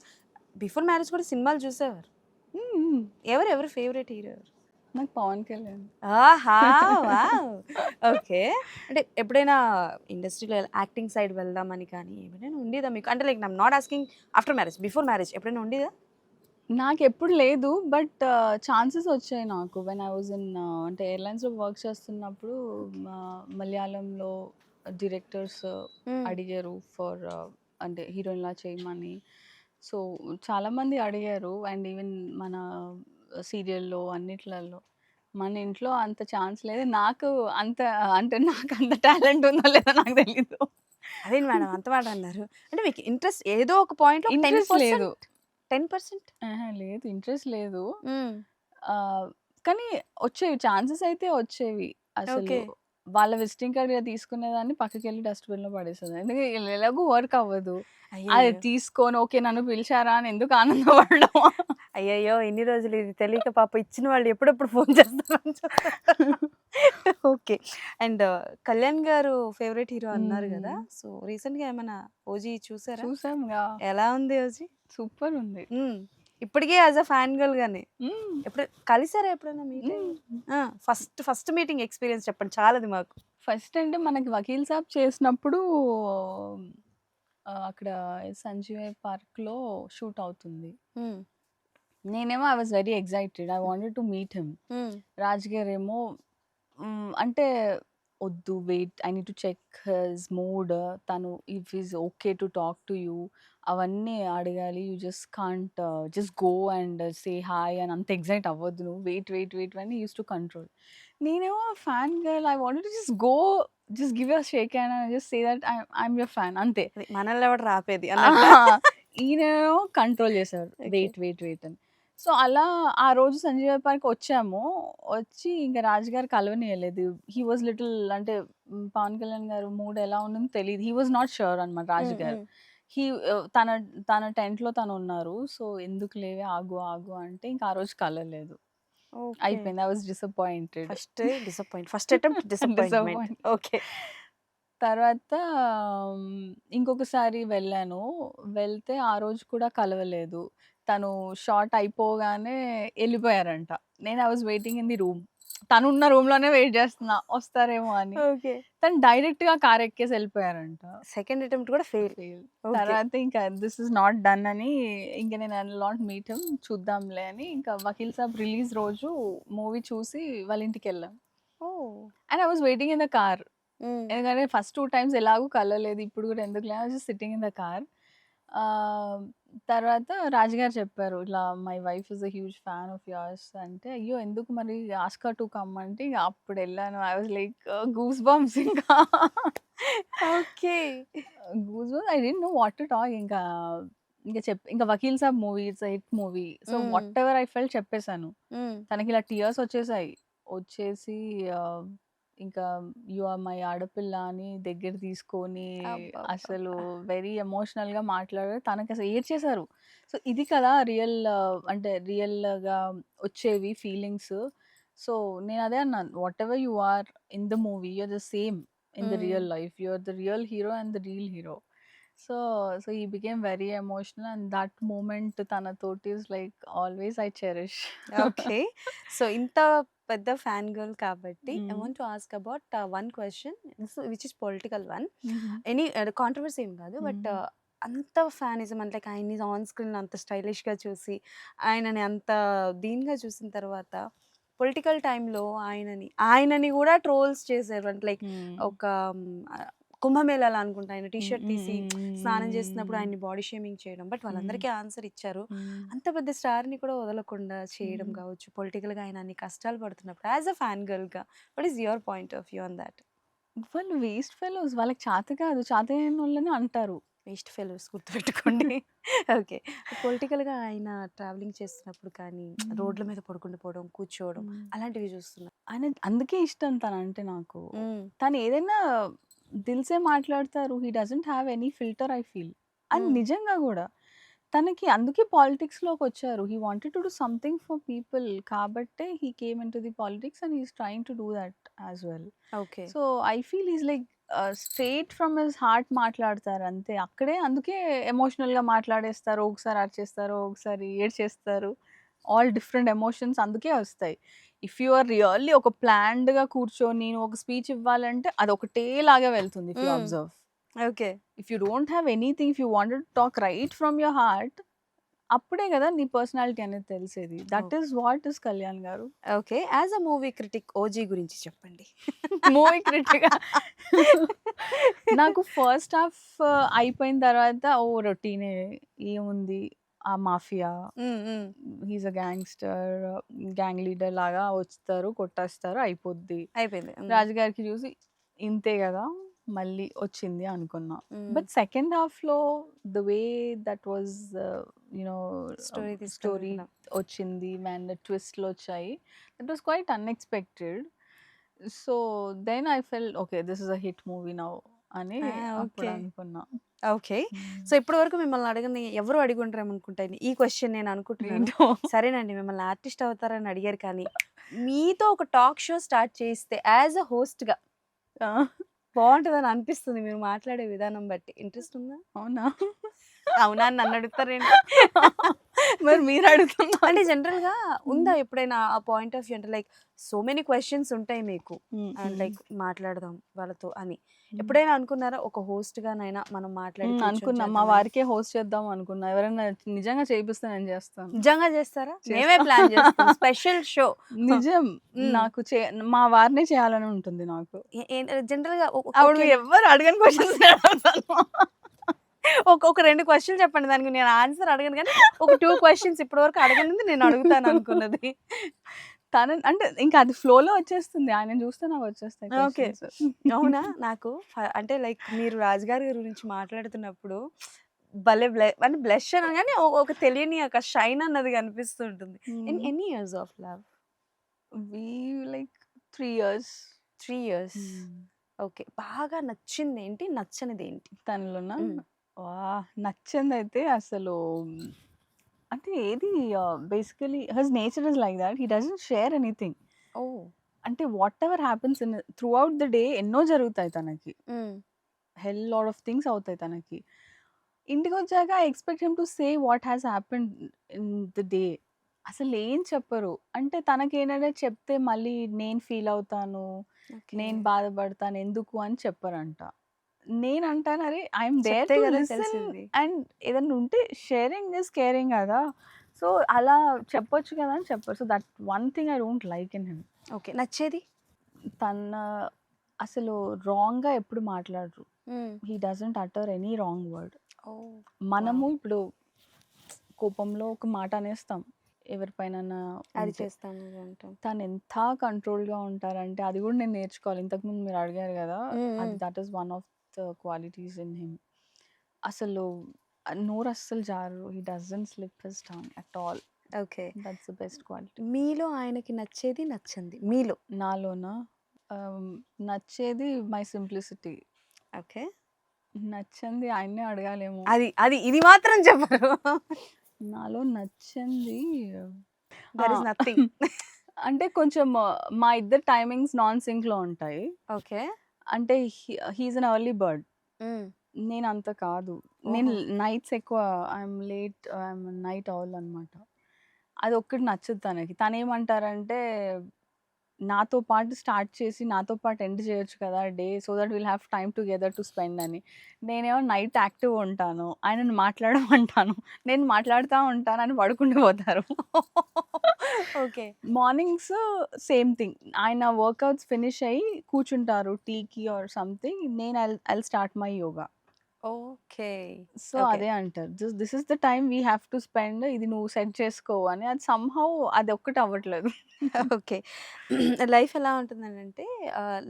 బిఫోర్ మ్యారేజ్ కూడా సినిమాలు చూసేవారు. హ్మ్. హ్మ్. ఎవరు ఫేవరెట్ హీరో ఎవరు? నాకు 'పవన్ కళ్యాణ్.' ఆహా! వావ్! ఓకే. అంటే ఎప్పుడైనా ఇండస్ట్రీలో యాక్టింగ్ సైడ్ వెళ్దామని కానీ ఏమైనా ఉండేదా మీకు? అంటే like I'm not asking after marriage, before marriage ఎప్పుడైనా ఉండేదా? నాకెప్పుడు లేదు. బట్ ఛాన్సెస్ వచ్చాయి నాకు. వెన్ ఐ వాస్ ఇన్ అంటే ఎయిర్‌లైన్స్‌లో వర్క్ చేస్తున్నప్పుడు మలయాళంలో డైరెక్టర్స్ హ్మ్. అడిగారు ఫర్ అంటే హీరోయిన్‌లా చేయమని. సో, చాలామంది అడిగారు. అండ్ ఈవెన్ మన సీరియల్‌లో అన్నిట్లలో. మన ఇంట్లో అంత ఛాన్స్ లేదు. నాకు అంత అంటే నాకంత టాలెంట్ ఉందో లేదో నాకు తెలీదు. అదేంటి మేడం అంత మాట అన్నారు. అంటే మీకు ఇంట్రెస్ట్ ఏదో ఒక పాయింట్‌లో ఒక ఇంట్రెస్ట్ 10%, లేదు. 10%. అహా! లేదు. ఇంట్రెస్ట్ లేదు. హ్మ్. ఆహ్, కానీ వచ్చేవి. ఛాన్సెస్ అయితే వచ్చేవి. అసలు ఓకే. వాళ్ళ విజిటింగ్ కార్డ్‌గా తీసుకునేదాన్ని, పక్కకెళ్ళి డస్ట్‌బిన్‌లో పడేసేదాన్ని. ఎందుకంటే ఎలాగో వర్క్ అవ్వదు. అది అయ్యయ్యో! తీసుకొని ఓకే నన్ను పిలిచారా అని ఎందుకు ఆనందపడడం. అయ్యయ్యో! ఇన్ని రోజులు ఇది తెలియక పాపం ఇచ్చిన వాళ్ళు ఎప్పుడెప్పుడు ఫోను చేస్తారని చూస్తున్నా. ఓకే. అండ్ కళ్యాణ్ గారు ఫేవరెట్ హీరో అన్నారు హ్మ్. గదా! సో, రీసెంట్‌గా ఏమన్నా 'ఓజీ' చూసారా? చూసాంగా. ఎలా ఉంది 'ఓజీ'? సూపర్ ఉంది. హ్మ్. ఇప్పటికే యాజ్ అ ఫ్యాన్ గర్ల్ గానే హ్మ్. ఎప్పుడు కలిసారా ఎప్పుడైనా మీట్ హ్మ్. ఫస్ట్ మీటింగ్ ఎక్స్పీరియన్స్ చెప్పండి చాలాది మాకు. ఫస్ట్ అంటే మనకి 'వకీల్ సాబ్' చేసినప్పుడు అక్కడ సంజీవయ్య పార్క్‌లో షూట్ అవుతుంది. హ్మ్. నేనేమో I was very excited. I wanted to meet him. Hmm. Raj గారేమో అంటే వద్దు wait I need to check his mood. తను if is okay to talk to you అవన్నీ అడగాలి. You just can't just go and say hi అని అంత ఎక్సైట్ అవ్వద్దు నువ్వు. వెయిట్ అని యూస్ టు కంట్రోల్. నేనేమో fan girl I wanted to just go just give a shake hand and just say that I'm your fan అంతే. అది మనల్ని ఎవడు రాపేది అన్నట్ట. ఈయనేమో కంట్రోల్ చేశారు. ఓకే. వెయిట్ అని. సో, అలా ఆ రోజు సంజీవ పార్క్ వచ్చాము. వచ్చి ఇంక రాజుగారు కలవనీయలేదు. హీ వాస్ లిటిల్ అంటే పవన్ కళ్యాణ్ గారు మూడ్ ఎలా ఉంటుందో తెలీదు. హీ వాస్ నాట్ ష్యూర్ అనమాట హ్మ్. రాజుగారు. హ్మ్. హీ తన తన టెంట్‌లో తనున్నారు. సో, ఎందుకులేవే ఆగు అంటే ఇంక ఆ రోజు కలవలేదు. ఓకే. అయిపోయింది. I was disappointed. First attempt disappointment. Disappoint. Okay. తర్వాత ఇంకొకసారి వెళ్ళాను. వెళ్తే ఆ రోజు కూడా కలవలేదు. తను షాట్ అయిపోగానే ఎళ్ళిపోయారంట. నేను I was waiting in the room. తనున్న రూమ్‌లోనే వెయిట్ చేస్తున్నా వస్తారేమో అని. ఓకే. తను డైరెక్ట్‌గా కార్ ఎక్కేసి ఎళ్ళిపోయారంట. సెకండ్ అటెంప్ట్ కూడా ఫెయిల్. ఫెయిల్. ఓకే. తర్వాత ఇంకా దిస్ ఇస్ నాట్ డన్ అని ఇంక నేను I will not meet him చూద్దాంలే అని ఇంకా 'వకీల్ సాబ్' రిలీజ్ రోజు మూవీ చూసి వాళ్ళ ఇంటికెళ్ళాం. Oh! And I was waiting in the car. Hmm. ఎందుకంటే ఫస్ట్ 2 టైమ్స్ ఎలాగో కలవలేదు. ఇప్పుడు కూడా ఎందుకులే అని just sitting in the car. ఆహ్, తర్వాత రాజుగారు చెప్పారు. ఇట్లా my wife is a huge fan of yours అంటే, అయ్యో! ఎందుకు మరి ఆస్క్ హర్ టు కమ్ అంటే ఇగ అప్పుడెళ్ళాను. I was like goose bumps ఇంకా. Okay. Goose bumps I didn't know what to talk ఇంకా. ఇంకా 'Vakeel Saab' movie it's a hit movie. So, hmm. Whatever I felt చెప్పేసాను. హ్మ్. తనకిలా టీయర్స్ వచ్చేసాయి. వచ్చేసి ఇంకా యూ ఆర్ మై ఆడపిల్ల అని దగ్గర తీసుకొని అసలు అబ్బబ్బబ్బా! వెరీ ఎమోషనల్‌గా మాట్లాడారు. తనకసలు ఏడ్చేశారు. సో, ఇది కదా రియల్ అంటే రియల్‌గా వచ్చేవి ఫీలింగ్స్. సో, నేనదే అన్నాను. Whatever you are in the movie you are the same in the hmm. Real life. You are the real hero and the real hero. So, he became very emotional and that moment తనతోటి is like always I cherish. Okay. So, ఇంత పెద్ద ఫ్యాన్ గర్ల్ కాబట్టి I hmm. Want to ask about one question which is political one. హుహు. ఎనీ కాంట్రోవర్సీ ఏం కాదు. బట్ హ్మ్. అంత ఫ్యానిజం అంటే లైక్ ఆయన్ని ఆన్ స్క్రీన్ అంత స్టైలిష్‌గా చూసి, ఆయనని అంత దీనిగా చూసిన తర్వాత పొలిటికల్ టైమ్‌లో ఆయనని కూడా ట్రోల్స్ చేశారు. అంటే లైక్ హ్మ్. ఒక కుంభమేళాలో అనుకుంటా ఆయన టీ హ్మ్. షర్ట్ హ్మ్. తీసి హ్మ్. స్నానం చేస్తున్నప్పుడు హ్మ్. ఆయన్ని బాడీ షేమింగ్ చేయడం. బట్ హ్మ్. వాళ్ళందరికీ ఆన్సర్ ఇచ్చారు. హ్మ్. అంత పెద్ద స్టార్‌ని కూడా వదలకుండా చేయడం హ్మ్. కావచ్చు, పొలిటికల్‌గా ఆయన అన్ని కష్టాలు పడుతున్నప్పుడు యాస్ ఎ ఫ్యాన్ గర్ల్‌గా what is your point of view on that? వాళ్ళు వేస్ట్ ఫెలోస్. వాళ్ళకి చేత కాదు. చేతగానోళ్ళని అంటారు. వేస్ట్ ఫెలోస్ గుర్తుపెట్టుకోండి. ఓకే. పొలిటికల్‌గా ఆయన ట్రావెలింగ్ చేస్తున్నప్పుడు కానీ, హ్మ్. రోడ్ల మీద పడుకుంటూ పోవడం, కూర్చోవడం హ్మ్. అలాంటివి చూస్తున్నా. ఆయన అందుకే ఇష్టం తనంటే నాకు. హ్మ్. తను ఏదైనా దిల్సే మాట్లాడతారు. He doesn't have any filter I feel. And hmm. నిజంగా గూడా. తనకి అందుకే పాలిటిక్స్‌లోకొచ్చారు. He wanted to do something for people కాబట్టే he came into the politics and he is trying to do that as well. Okay. So, I feel is like straight from his heart మాట్లాడతారు అంతే. అక్కడే అందుకే ఎమోషనల్‌గా మాట్లాడేస్తారు. ఒకసారి అరిచేస్తారు, ఒకసారి ఏడ్చేస్తారు. ఆల్ డిఫరెంట్ ఎమోషన్స్ అందుకే వస్తాయి. ఇఫ్ యూ ఆర్ రియల్లీ ఒక ప్లాన్డ్‌గా కూర్చొని నువ్వు ఒక స్పీచ్ ఇవ్వాలంటే అదొకటేలాగా వెళ్తుంది if you hmm. Observe. Okay. If you don't have anything, if you wanted to talk right from your heart అప్పుడే గదా నీ పర్సనాలిటీ అనేది తెలిసేది. That oh! Is what is Kalyan garu. Okay. As a movie critic 'OG' గురించి చెప్పండి. మూవీ క్రిటిక్‌గా నాకు ఫస్ట్ హాఫ్ అయిపోయిన తర్వాత ఓహ్! రొటీనే ఏముంది ఆ మాఫియా, హ్మ్. హ్మ్. He is a gangster, gang leader లాగా వస్తారు, కొట్టేస్తారు అయిపోద్ది. అయిపోయింది. హ్మ్. రాజుగారికి చూసి ఇంతే గదా! మళ్ళీ వచ్చింది అనుకున్నా. హ్మ్. బట్ సెకండ్ హాఫ్‌లో the way that was you know story story తీసుకెళ్ళడం. వచ్చింది అండ్ ట్విస్ట్‌లొచ్చాయి. That was quite unexpected. So, then I felt okay. This is a hit movie now అని ఆ! అప్పుడు ఓకే. అనుకున్నా. ఓకే. హ్మ్. సో, ఇప్పటి వరకు మిమ్మల్ని అడగని ఎవరు అడిగుండరేమనుకుంటా ఈ క్వెషన్ నేను అనుకుంటున్నాను. ఏంటో సరేనండి మిమ్మల్ని ఆర్టిస్ట్ అవుతారని అడిగారు కానీ, మీతో ఒక టాక్ షో స్టార్ట్ చేయిస్తే యాస్ ఎ హోస్ట్‌గా ఆ! బావుంటదని అనిపిస్తుంది మీరు మాట్లాడే విధానం బట్టి. ఇంట్రెస్ట్ ఉందా? అవునా? అవునా అని నన్ను అడుగుతారేంటి? మరి మీరు అడుగుతున్నారు. అంటే జనరల్‌గా ఉందా ఎప్పుడైనా ఆ పాయింట్ ఆఫ్ వ్యూ అంటే లైక్ సో మెనీ క్వెషన్స్ ఉంటాయి మీకు. అండ్ లైక్ మాట్లాడదాం వాళ్ళతో అని. ఎప్పుడైనా అనుకున్నారా ఒక హోస్ట్‌గానైనా మనం మాట్లాడి కూర్చొని అనుకున్నా. మా చేద్దామని? వారికే హోస్ట్ చేద్దాం అనుకున్నా. ఎవరైనా నిజంగా చేపిస్తే నేను చేస్తాను. నిజంగా చేస్తారా? మేమే చేస్తా. ప్లాన్ చేస్తాం. Special show. నిజం. హ్మ్. నాకు మా వారినే చేయాలని ఉంటుంది నాకు. ఏ ఏ జనరల్‌గా అప్పుడు ఓకే. మీరు ఎవ్వరు అడగని క్వెషన్స్ అడుగుతాను. ఒక 2 క్వెషన్‌లు చెప్పండి. దానికి నేను ఆన్సర్ అడగను గానీ, ఒక 2 క్వెషన్స్ ఇప్పటివరకు అడగనిది నేను అడుగుతాను అనుకున్నది. అంటే ఇంకా అది ఫ్లోలో వచ్చేస్తుంది. ఆయనని చూస్తే నాకు వచ్చేస్తాయి ఓకే. క్వెషన్స్. అవునా? నాకు అంటే లైక్ మీరు రాజుగారి గురించి మాట్లాడుతున్నప్పుడు భలే అంటే బ్లష్ అనను గానీ ఒక తెలియని ఒక షైన్ అన్నది కనిపిస్తూ ఉంటుంది. హ్మ్. ఎన్ని years of love? We like 3 years. 3 years. Okay. బాగా నచ్చిందేంటి? నచ్చనిదేంటి? తనలోనా? హ్మ్. నచ్చిందయితే అసలు అంటే ఏది basically his nature is like that. He doesn't share anything. Oh! అంటే whatever happens throughout the day ఎన్నో జరుగుతాయి తనకి. హ్మ్. హెల్ లాట్ ఆఫ్ థింగ్స్ అవుతాయి తనకి. ఇంటికొచ్చాక I expect him to say what has happened in the day. అసలేం చెప్పరు. అంటే తనకేంటంటే చెప్తే మళ్ళీ నేను ఫీల్ అవుతాను, ఓకే. నేను బాధపడతాను ఎందుకు అని చెప్పరంట. నేనంటాను అరే ఐ యామ్ దేర్ చెప్తే టు గదా లిసన్ తెలిసేది. అండ్ ఏదన్నా ఉంటే షేరింగ్ ఈస్ కేరింగ్ గదా! సో, అలా చెప్పొచ్చు కదా! అని చెప్పరు. So, that one thing I don't like in him. Okay. నచ్చేది? తన అసలు రాంగ్‌గా ఎప్పుడు మాట్లాడరు. హ్మ్. హి doesn't utter any wrong word. Oh! Wow! మనము ఇప్పుడు కోపంలో ఒక మాట అనేస్తాం. ఎవరిపైనన్నా అది ఉంటే. చేస్తాం, ఇది అంటాం. తనెంత కంట్రోల్‌గా ఉంటారంటే అది గూడా నేను నేర్చుకోవాలి. ఇంతకుముందు మీరు అడిగారు గదా! హ్మ్. హ్మ్. అది that is one of the qualities in him. అసలు నోరు అస్సలు జారరు. He doesn't slip his tongue at all. Okay. That's the best quality. మీలో ఆయనకి నచ్చేది, నచ్చంది మీలో. నాలోనా ఆహ్, నచ్చేది మై సింప్లిసిటీ. ఓకే. నచ్చంది ఆయన్నే అడగాలేమో. అది ఇది మాత్రం చెప్పరు. నాలో నచ్చంది ఆ! There is nothing. అంటే కొంచెం మా ఇద్దరి టైమింగ్స్ నాన్ సింక్‌లో ఉంటాయి. ఓకే. అంటే he is an early bird. Hmm. నేనంత కాదు. నేను ఓహో! నైట్స్ ఎక్కువ ఐయామ్ నైట్ ఔల్ అనమాట. అదొక్కటి నచ్చదు తనకి. తనేమంటారంటే, నాతో పాటు స్టార్ట్ చేసి, నాతో పాటు ఎండ్ చేయొచ్చు కదా day. So that will have time together to spend అని. నేనేమో నైట్ యాక్టివ్‌గా ఉంటాను. ఆయనను మాట్లాడమంటాను. నేను మాట్లాడుతా ఉంటానని పడుకుంటూ పోతారు. ఓకే. Mornings same thing. ఆయన వర్కౌట్స్ ఫినిష్ అయ్యి కూర్చుంటారు టీకి ఆర్ సంథింగ్. నేను I'll start my yoga. Okay. So, okay. అదే అంటారు. This is the time we have to spend. ఇది నువ్వు సెట్ చేసుకో అని. అది సమ్‌హౌ అదొక్కటి అవ్వట్లేదు. ఓకే. లైఫ్ ఎలా ఉంటుందనంటే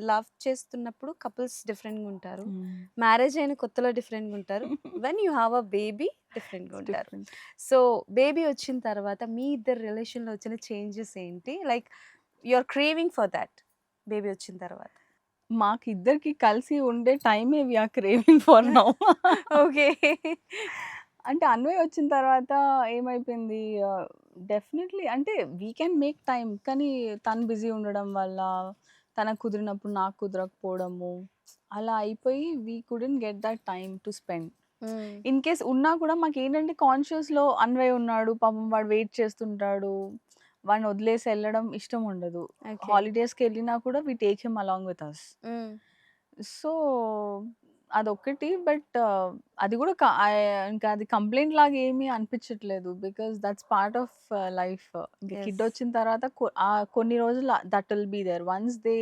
లవ్ చేస్తున్నప్పుడు కపుల్స్ డిఫరెంట్‌గా ఉంటారు. హ్మ్. మ్యారేజ్ అయిన కొత్తలో డిఫరెంట్‌గా ఉంటారు. When you have a baby డిఫరెంట్‌గా ఇట్స్ ఉంటారు. డిఫరెంట్. సో, బేబీ వచ్చిన తర్వాత మీ ఇద్దరి రిలేషన్‌లో వచ్చిన చేంజెస్ ఏంటి? Like you are craving for thought baby వచ్చిన తర్వాత. మాకిద్దరికి కలిసి ఉండే టైమే we are craving for now. Okay. అంటే అన్వయ్ వచ్చిన తర్వాత ఏమైపోయింది డెఫినెట్‌లీ అంటే వి కెన్ మేక్ టైమ్. కానీ తను బిజీ ఉండడం వల్ల, తనకు కుదిరినప్పుడు నాకు కుదరకపోవడము, అలా అయిపోయి we couldn't get that time to spend. Hmm. In case ఉన్నా కూడా మాకేంటంటే కాన్షియస్‌లో అన్వయ్ ఉన్నాడు. పాపం వాడు వెయిట్ చేస్తుంటాడు. వాడిని వదిలేసి ఎళ్ళడం ఇష్టం ఉండదు. ఓకే. హాలిడేస్‌కెళ్ళినా కూడా we take him along with us. Hmm. So, అదొక్కటి. బట్ అది కూడా ఇంకా అది కంప్లెయింట్ లాగా ఏమీ అనిపించట్లేదు. Because that's part of life. ఇంక కిడ్ యెస్. వచ్చిన తర్వాత కొన్ని రోజులు that will be there. Once they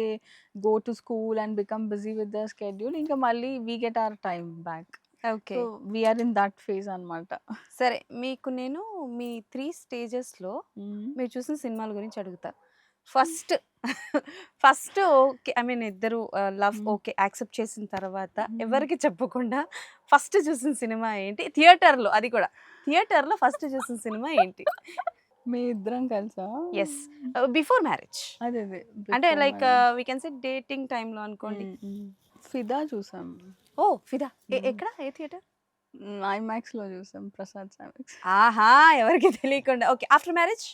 go to school and become busy with their schedule ఇంకా మళ్ళీ we get our time back. Okay. So, we are in that phase అనమాట. సరే. మీకు నేను మీ 3 స్టేజెస్‌లో హ్మ్. మీరు చూసిన సినిమాల గురించి అడుగుతా. First first okay. I mean ఇద్దరు లవ్ హ్మ్. ఓకే. యాక్సెప్ట్ చేసిన తర్వాత హ్మ్. ఎవరికీ చెప్పకుండా ఫస్ట్ చూసిన సినిమా ఏంటి? థియేటర్‌లో అది కూడా. థియేటర్‌లో ఫస్ట్ చూసిన సినిమా ఏంటి? మీ ఇద్దరం కలిసా? యెస్. Before marriage. అదే. అదే. అంటే before like marriage. We can say dating టైమ్‌లో అనుకోండి. హ్మ్. 'ఫిదా' చూసాం. ఓహ్! ఫిదా. హ్మ్. ఎక్కడ? ఏ థియేటర్? ఐమాక్స్‌లో చూసాం. ప్రసాద్ ఐమాక్స్. ఆహా! ఎవరికీ తెలియకుండా. Okay. After marriage?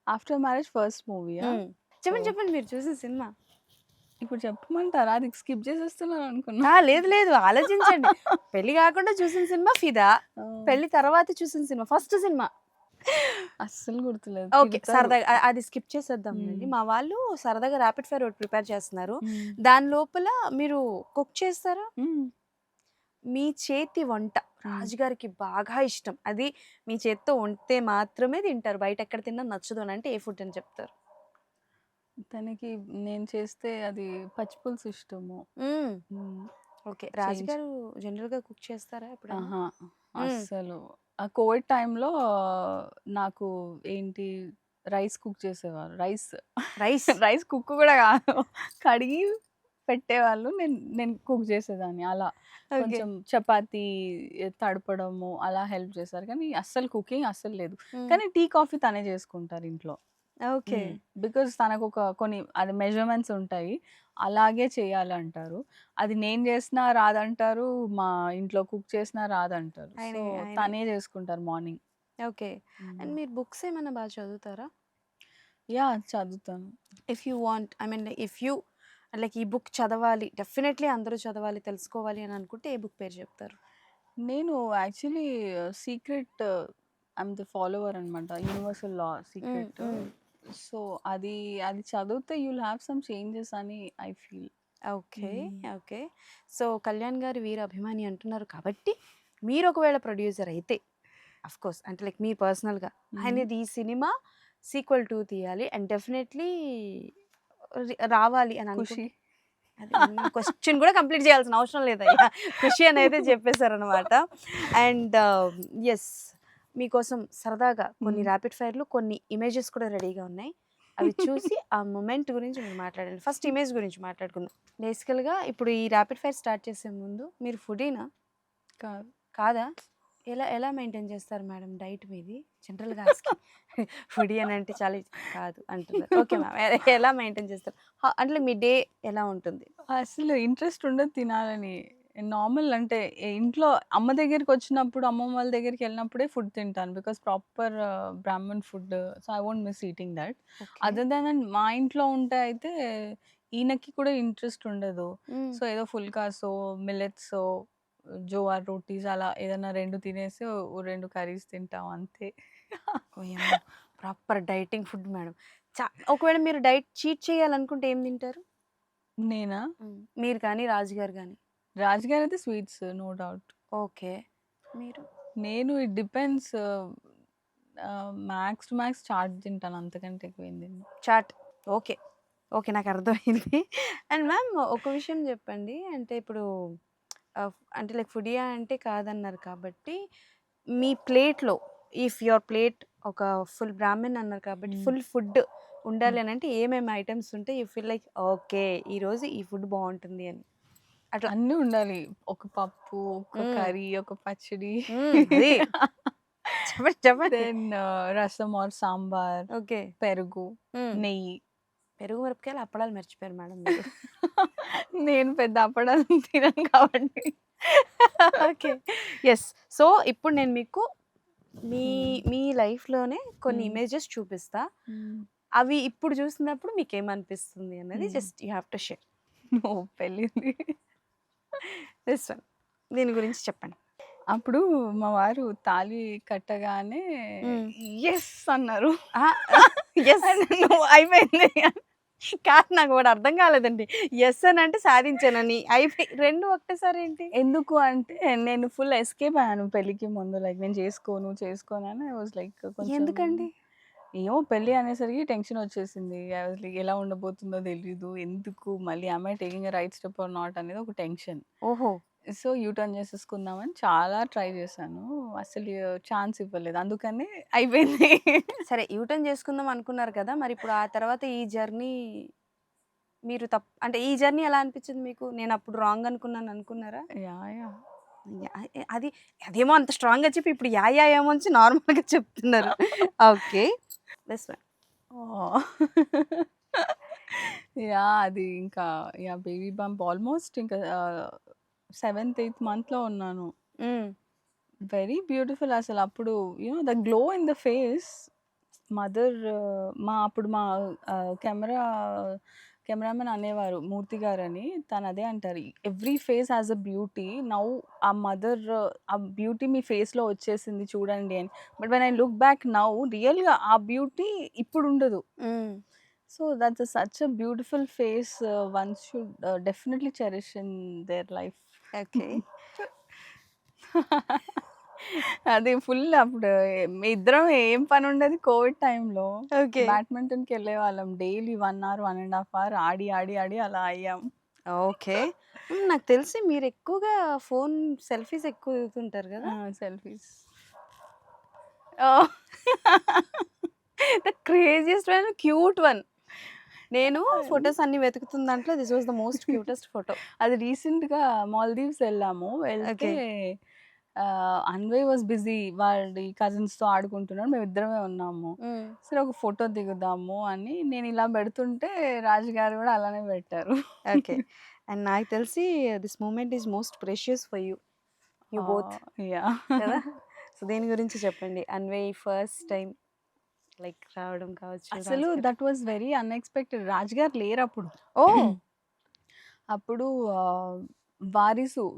After marriage first మూవీయా? హ్మ్. చెప్పండి. ఓహ్! చెప్పండి మీరు చూసిన సినిమా. ఇప్పుడు చెప్పమంటారా? అది స్కిప్ చేసేస్తున్నాను అనుకున్నా. లేదు లేదు ఆలోచించండి. పెళ్లి కాకుండా చూసిన సినిమా 'ఫిదా'. ఆ! పెళ్లి తర్వాత చూసిన సినిమా ఫస్ట్ సినిమా. అస్సలు గుర్తులేదు. ఓకే. తిడతారు. సరదాగా అది స్కిప్ చేసేద్దాంలెండి. హ్మ్. మా వాళ్ళు సరదాగా ర్యాపిడ్ ఫైర్ ఒకటి ప్రిపేర్ చేస్తున్నారు. హ్మ్. దాని లోపల మీరు కుక్ చేస్తారా? హ్మ్. మీ చేతి వంట హ్మ్. రాజుగారికి బాగా ఇష్టం. అది మీ చేత్తో వండితే మాత్రమే తింటారు. బయట ఎక్కడ తిన్నా నచ్చదు అని అంటే ఏ ఫుడ్ అని చెప్తారు? తనకి నేను చేస్తే అది పచ్చి పులుసు ఇష్టము. హ్మ్. హ్మ్. ఓకే. చేంజ్ రాజుగారు జనరల్‌గా కుక్ చేస్తారా ఎప్పుడైనా? ఆహా! హ్మ్. అస్సలు. ఆ కోవిడ్ టైంలో నాకు ఏంటి రైస్ కుక్ చేసేవారు. Rice rice. రైస్ కుక్ కూడా కాదు. కడిగి పెట్టేవాళ్ళు. నేను నేను కుక్ చేసేదాన్ని అలా. ఓకే. కొంచెం చపాతీ తడపడము అలా హెల్ప్ చేశారు. కానీ అస్సలు కుకింగ్ అస్సలు లేదు. హ్మ్. కానీ టీ, కాఫీ తనే చేసుకుంటారు ఇంట్లో. ఓకే. బికాజ్ తనకొక కొన్ని అది మెజర్‌మెంట్స్ ఉంటాయి. అలాగే చేయాలంటారు. అది నేను చేసినా రాదంటారు. మా ఇంట్లో కుక్ చేసినా రాదంటారు. సో, ఆయనే ఆయనే. తనే చేసుకుంటారు మార్నింగ్. ఓకే. అండ్ హ్మ్. మీరు బుక్స్ ఏమన్నా బాగా చదువుతారా? యాహ్! చదువుతాను. If you want I mean if you like ఈ బుక్ చదవాలి, డెఫినైట్‌లీ అందరూ చదవాలి, తెలుసుకోవాలి అని అనుకుంటే ఏ బుక్ పేరు చెప్తారు? నేను actually secret I'm the follower అనమాట. యూనివర్సల్ లా హ్మ్. సీక్రెట్. హ్మ్. సో, అది అది చదివితే you will have some changes అని ఐ ఫీల్. ఓకే. హ్మ్. ఓకే. సో, కళ్యాణ్ గారు వీర అభిమాని అంటున్నారు కాబట్టి, మీరు ఒకవేళ ప్రొడ్యూసర్ అయితే ఆఫ్‌కోర్స్ అంటే లైక్ మీ పర్సనల్‌గా హ్మ్. ఆయనది ఈ సినిమా సీక్వెల్ 2 తీయాలి అండ్ డెఫినైట్‌లీ రావాలి అని ఖుషి. అనుకుంటే అది నేను క్వెషన్ కూడా కంప్లీట్ చేయాల్సిన అవసరం లేదయ్యా. ఖుషి అని అయితే చెప్పేసారనమాట. అండ్ యెస్ మీకోసం సరదాగా కొన్ని హ్మ్. ర్యాపిడ్ ఫైర్‌లు, కొన్ని ఇమేజెస్ కూడా రెడీగా ఉన్నాయి. అవి చూసి ఆ మొమెంట్ గురించి మీరు మాట్లాడండి. ఫస్ట్ ఇమేజ్ గురించి మాట్లాడుకుందాం. బేసికల్‌గా ఇప్పుడు ఈ ర్యాపిడ్ ఫైర్ స్టార్ట్ చేసే ముందు మీరు ఫుడీనా? కాదు. కాదా? ఎలా ఎలా మెయింటైన్ చేస్తారు మేడం డైట్ మీది? జనరల్‌గా ఆస్కింగ్. ఫుడీ అని అంటే చాలా కాదు అంటున్నారు. Okay ma'am. ఎలా మెయింటైన్ చేస్తారు? అంటే మీ డే ఎలా ఉంటుంది? అసలు ఇంట్రెస్ట్ ఉండదు తినాలని. నార్మల్ అంటే ఇంట్లో అమ్మ దగ్గరికొచ్చినప్పుడు, అమ్మమ్మ వాళ్ళ దగ్గరికెళ్ళినప్పుడే ఫుడ్ తింటాను. Because proper Brahmin food. So, I won't miss eating that. Okay. Other than మా ఇంట్లో ఉంటే అయితే ఈయనకి కూడా ఇంట్రెస్ట్ ఉండదు. హ్మ్. సో, ఏదో ఫుల్కాసో, మిల్లెట్సో, జోవార్ రోటీస్ అలా ఏదన్నా 2 తినేసి, ఓ 2 కర్రీస్ తింటాం అంతే. ఓయమ్మో! Proper dieting food madam. ఒకవేళ మీరు డైట్ చీట్ చేయాలనుకుంటే ఏం తింటారు? నేనా? మీరు కానీ, రాజుగారు గాని. రాజుగారైతే స్వీట్స్ నో డౌట్. ఓకే. మీరు? నేను it depends max to max chaat తింటాను. అంతకంటే ఎక్కువేం తినను. చాట్. ఓకే. ఓకే. నాకర్థమైంది. అండ్ మ్యామ్ ఒక విషయం చెప్పండి. అంటే ఇప్పుడు అంటే లైక్ ఫుడియా అంటే కాదన్నారు కాబట్టి, మీ ప్లేట్‌లో ఇఫ్ యువర్ ప్లేట్ ఒక ఫుల్ బ్రాహ్మిన్ అన్నారు కాబట్టి, హ్మ్. ఫుల్ ఫుడ్ హ్మ్. ఉండాలి అనంటే ఏమేమి ఐటెమ్స్ ఉంటే యూ ఫీల్ లైక్ ఓకే. ఈరోజు ఈ ఫుడ్ బావుంటుంది అని. అట్లా. అన్నీ ఉండాలి. ఒక పప్పు, ఒక హ్మ్. కర్రీ, ఒక పచ్చడి. అది. చెప్పండి. చెప్పండి. దెన్ రసం ఆర్ సాంబార్, ఓకే. పెరుగు, హ్మ్. నెయ్యి. పెరుగు మిరపకాయలు, అప్పడాలు మర్చిపోయారు మేడం మీరు. నేను పెద్ద అప్పడాలు తినను కాబట్టి. ఓకే. యెస్. సో, ఇప్పుడు నేను మీకు మీ హ్మ్. మీ లైఫ్‌లోనే కొన్ని హ్మ్. ఇమేజెస్ చూపిస్తా. హ్మ్. అవి ఇప్పుడు చూసినప్పుడు మీకేమనిపిస్తుంది అన్నది hmm. Just you have to share. Oh! పెళ్ళింది. This one. దీని గురించి చెప్పండి. అప్పుడు మా వారు తాళి కట్టగానే హ్మ్. యెస్ అన్నారు. అహా! యెస్. నువ్వు అయిపోయింది. కాదు నాకోటి అర్థం కాలేదండి. యెస్ అనంటే సాధించానని. 2 ఒకటేసారి ఏంటి? ఎందుకు అంటే నేను ఫుల్ ఎస్కేప్ అయ్యాను పెళ్ళికి ముందు. లైక్ నేను చేసుకోను, చేసుకోను అని ఐ వాస్ లైక్ కొంచెం ఎందుకండి? ఏమో పెళ్లి అనేసరికి టెన్షన్ వచ్చేసింది. ఐ వాస్ లైక్ ఎలా ఉండబోతుందో తెలీదు. ఎందుకు మళ్ళీ am I taking a right step are not అనేది ఒక టెన్షన్. ఓహో! సో, యూ టర్న్ చేసేసుకుందామని చాలా ట్రై చేశాను. అసలు ఛాన్స్ ఇవ్వలేదు. అందుకనే అయిపోయింది. సరే యూటర్న్ చేసుకుందాం అనుకున్నారు కదా! మరిప్పుడు ఆ తర్వాత ఈ జర్నీ మీరు అంటే ఈ జర్నీ ఎలా అనిపించింది మీకు? నేనప్పుడు రాంగ్ అనుకున్నాను అనుకున్నారా? యాహ్! యాహ్! అది అదేమో అంత స్ట్రాంగ్‌గా చెప్పి ఇప్పుడు ఏమో నుంచి నార్మల్‌గా చెప్తున్నారు. Okay. This one. Oh! Yeah! అది ఇంకా బేబీ బంప్ ఆల్మోస్ట్ ఇంకా సెవెంత్, ఎయిత్ మంత్‌లో ఉన్నాను. హ్మ్. వెరీ బ్యూటిఫుల్ అసలప్పుడు the glow in the face mother మా కెమెరా కెమెరామెన్ అనేవారు మూర్తి గారని. తను అదే అంటారు. Every face has a beauty. Now ఆ మదర్ ఆ బ్యూటీ మీ ఫేస్‌లో వచ్చేసింది చూడండి అని. But when I look back now రియల్‌గా ఆ బ్యూటీ ఇప్పుడు ఉండదు. So that's such a beautiful face one should definitely cherish in their life. Okay. అది ఫుల్ అప్పుడు మీ ఇద్దరం ఏం పని ఉండేది కోవిడ్ టైంలో. ఓకే. బ్యాడ్మింటన్‌కి వెళ్ళేవాళ్ళం. డైలీ 1 అవర్, 1 ½ అవర్ ఆడి, ఆడి, ఆడి అలా అయ్యాం. ఓకే. నాకు తెలిసి మీరు ఎక్కువగా ఫోన్ సెల్ఫీస్ ఎక్కువ దిగుతుంటారు ఆ! గదా! Selfies. Oh! The craziest one, cute one. నేను ఫోటోస్ అన్ని వెతుకుతున్న దాంట్లో this was the most cutest photo. అది రీసెంట్‌గా మాల్దీవ్స్ వెళ్ళాము. వెళ్తే ఓకే. Anvay was busy. వాడి కజిన్స్‌తో ఆడుకుంటున్నాడు. మేమిద్దరమే ఉన్నాము. హ్మ్. సరే ఒక ఫోటో దిగుదాము అని నేను ఇలా పెడుతుంటే రాజు గారు కూడా అలానే పెట్టారు. ఓకే. అండ్ నాకు తెలిసి this moment is most precious for you. You both yeah! కదా! సో, దేని గురించి చెప్పండి? అన్వయ్ ఫస్ట్ టైమ్ లైక్ రావడం కావచ్చు, అసలు రాజుగారు. That was very unexpected. Raju garu లేరప్పుడు. ఓహ్! అప్పుడు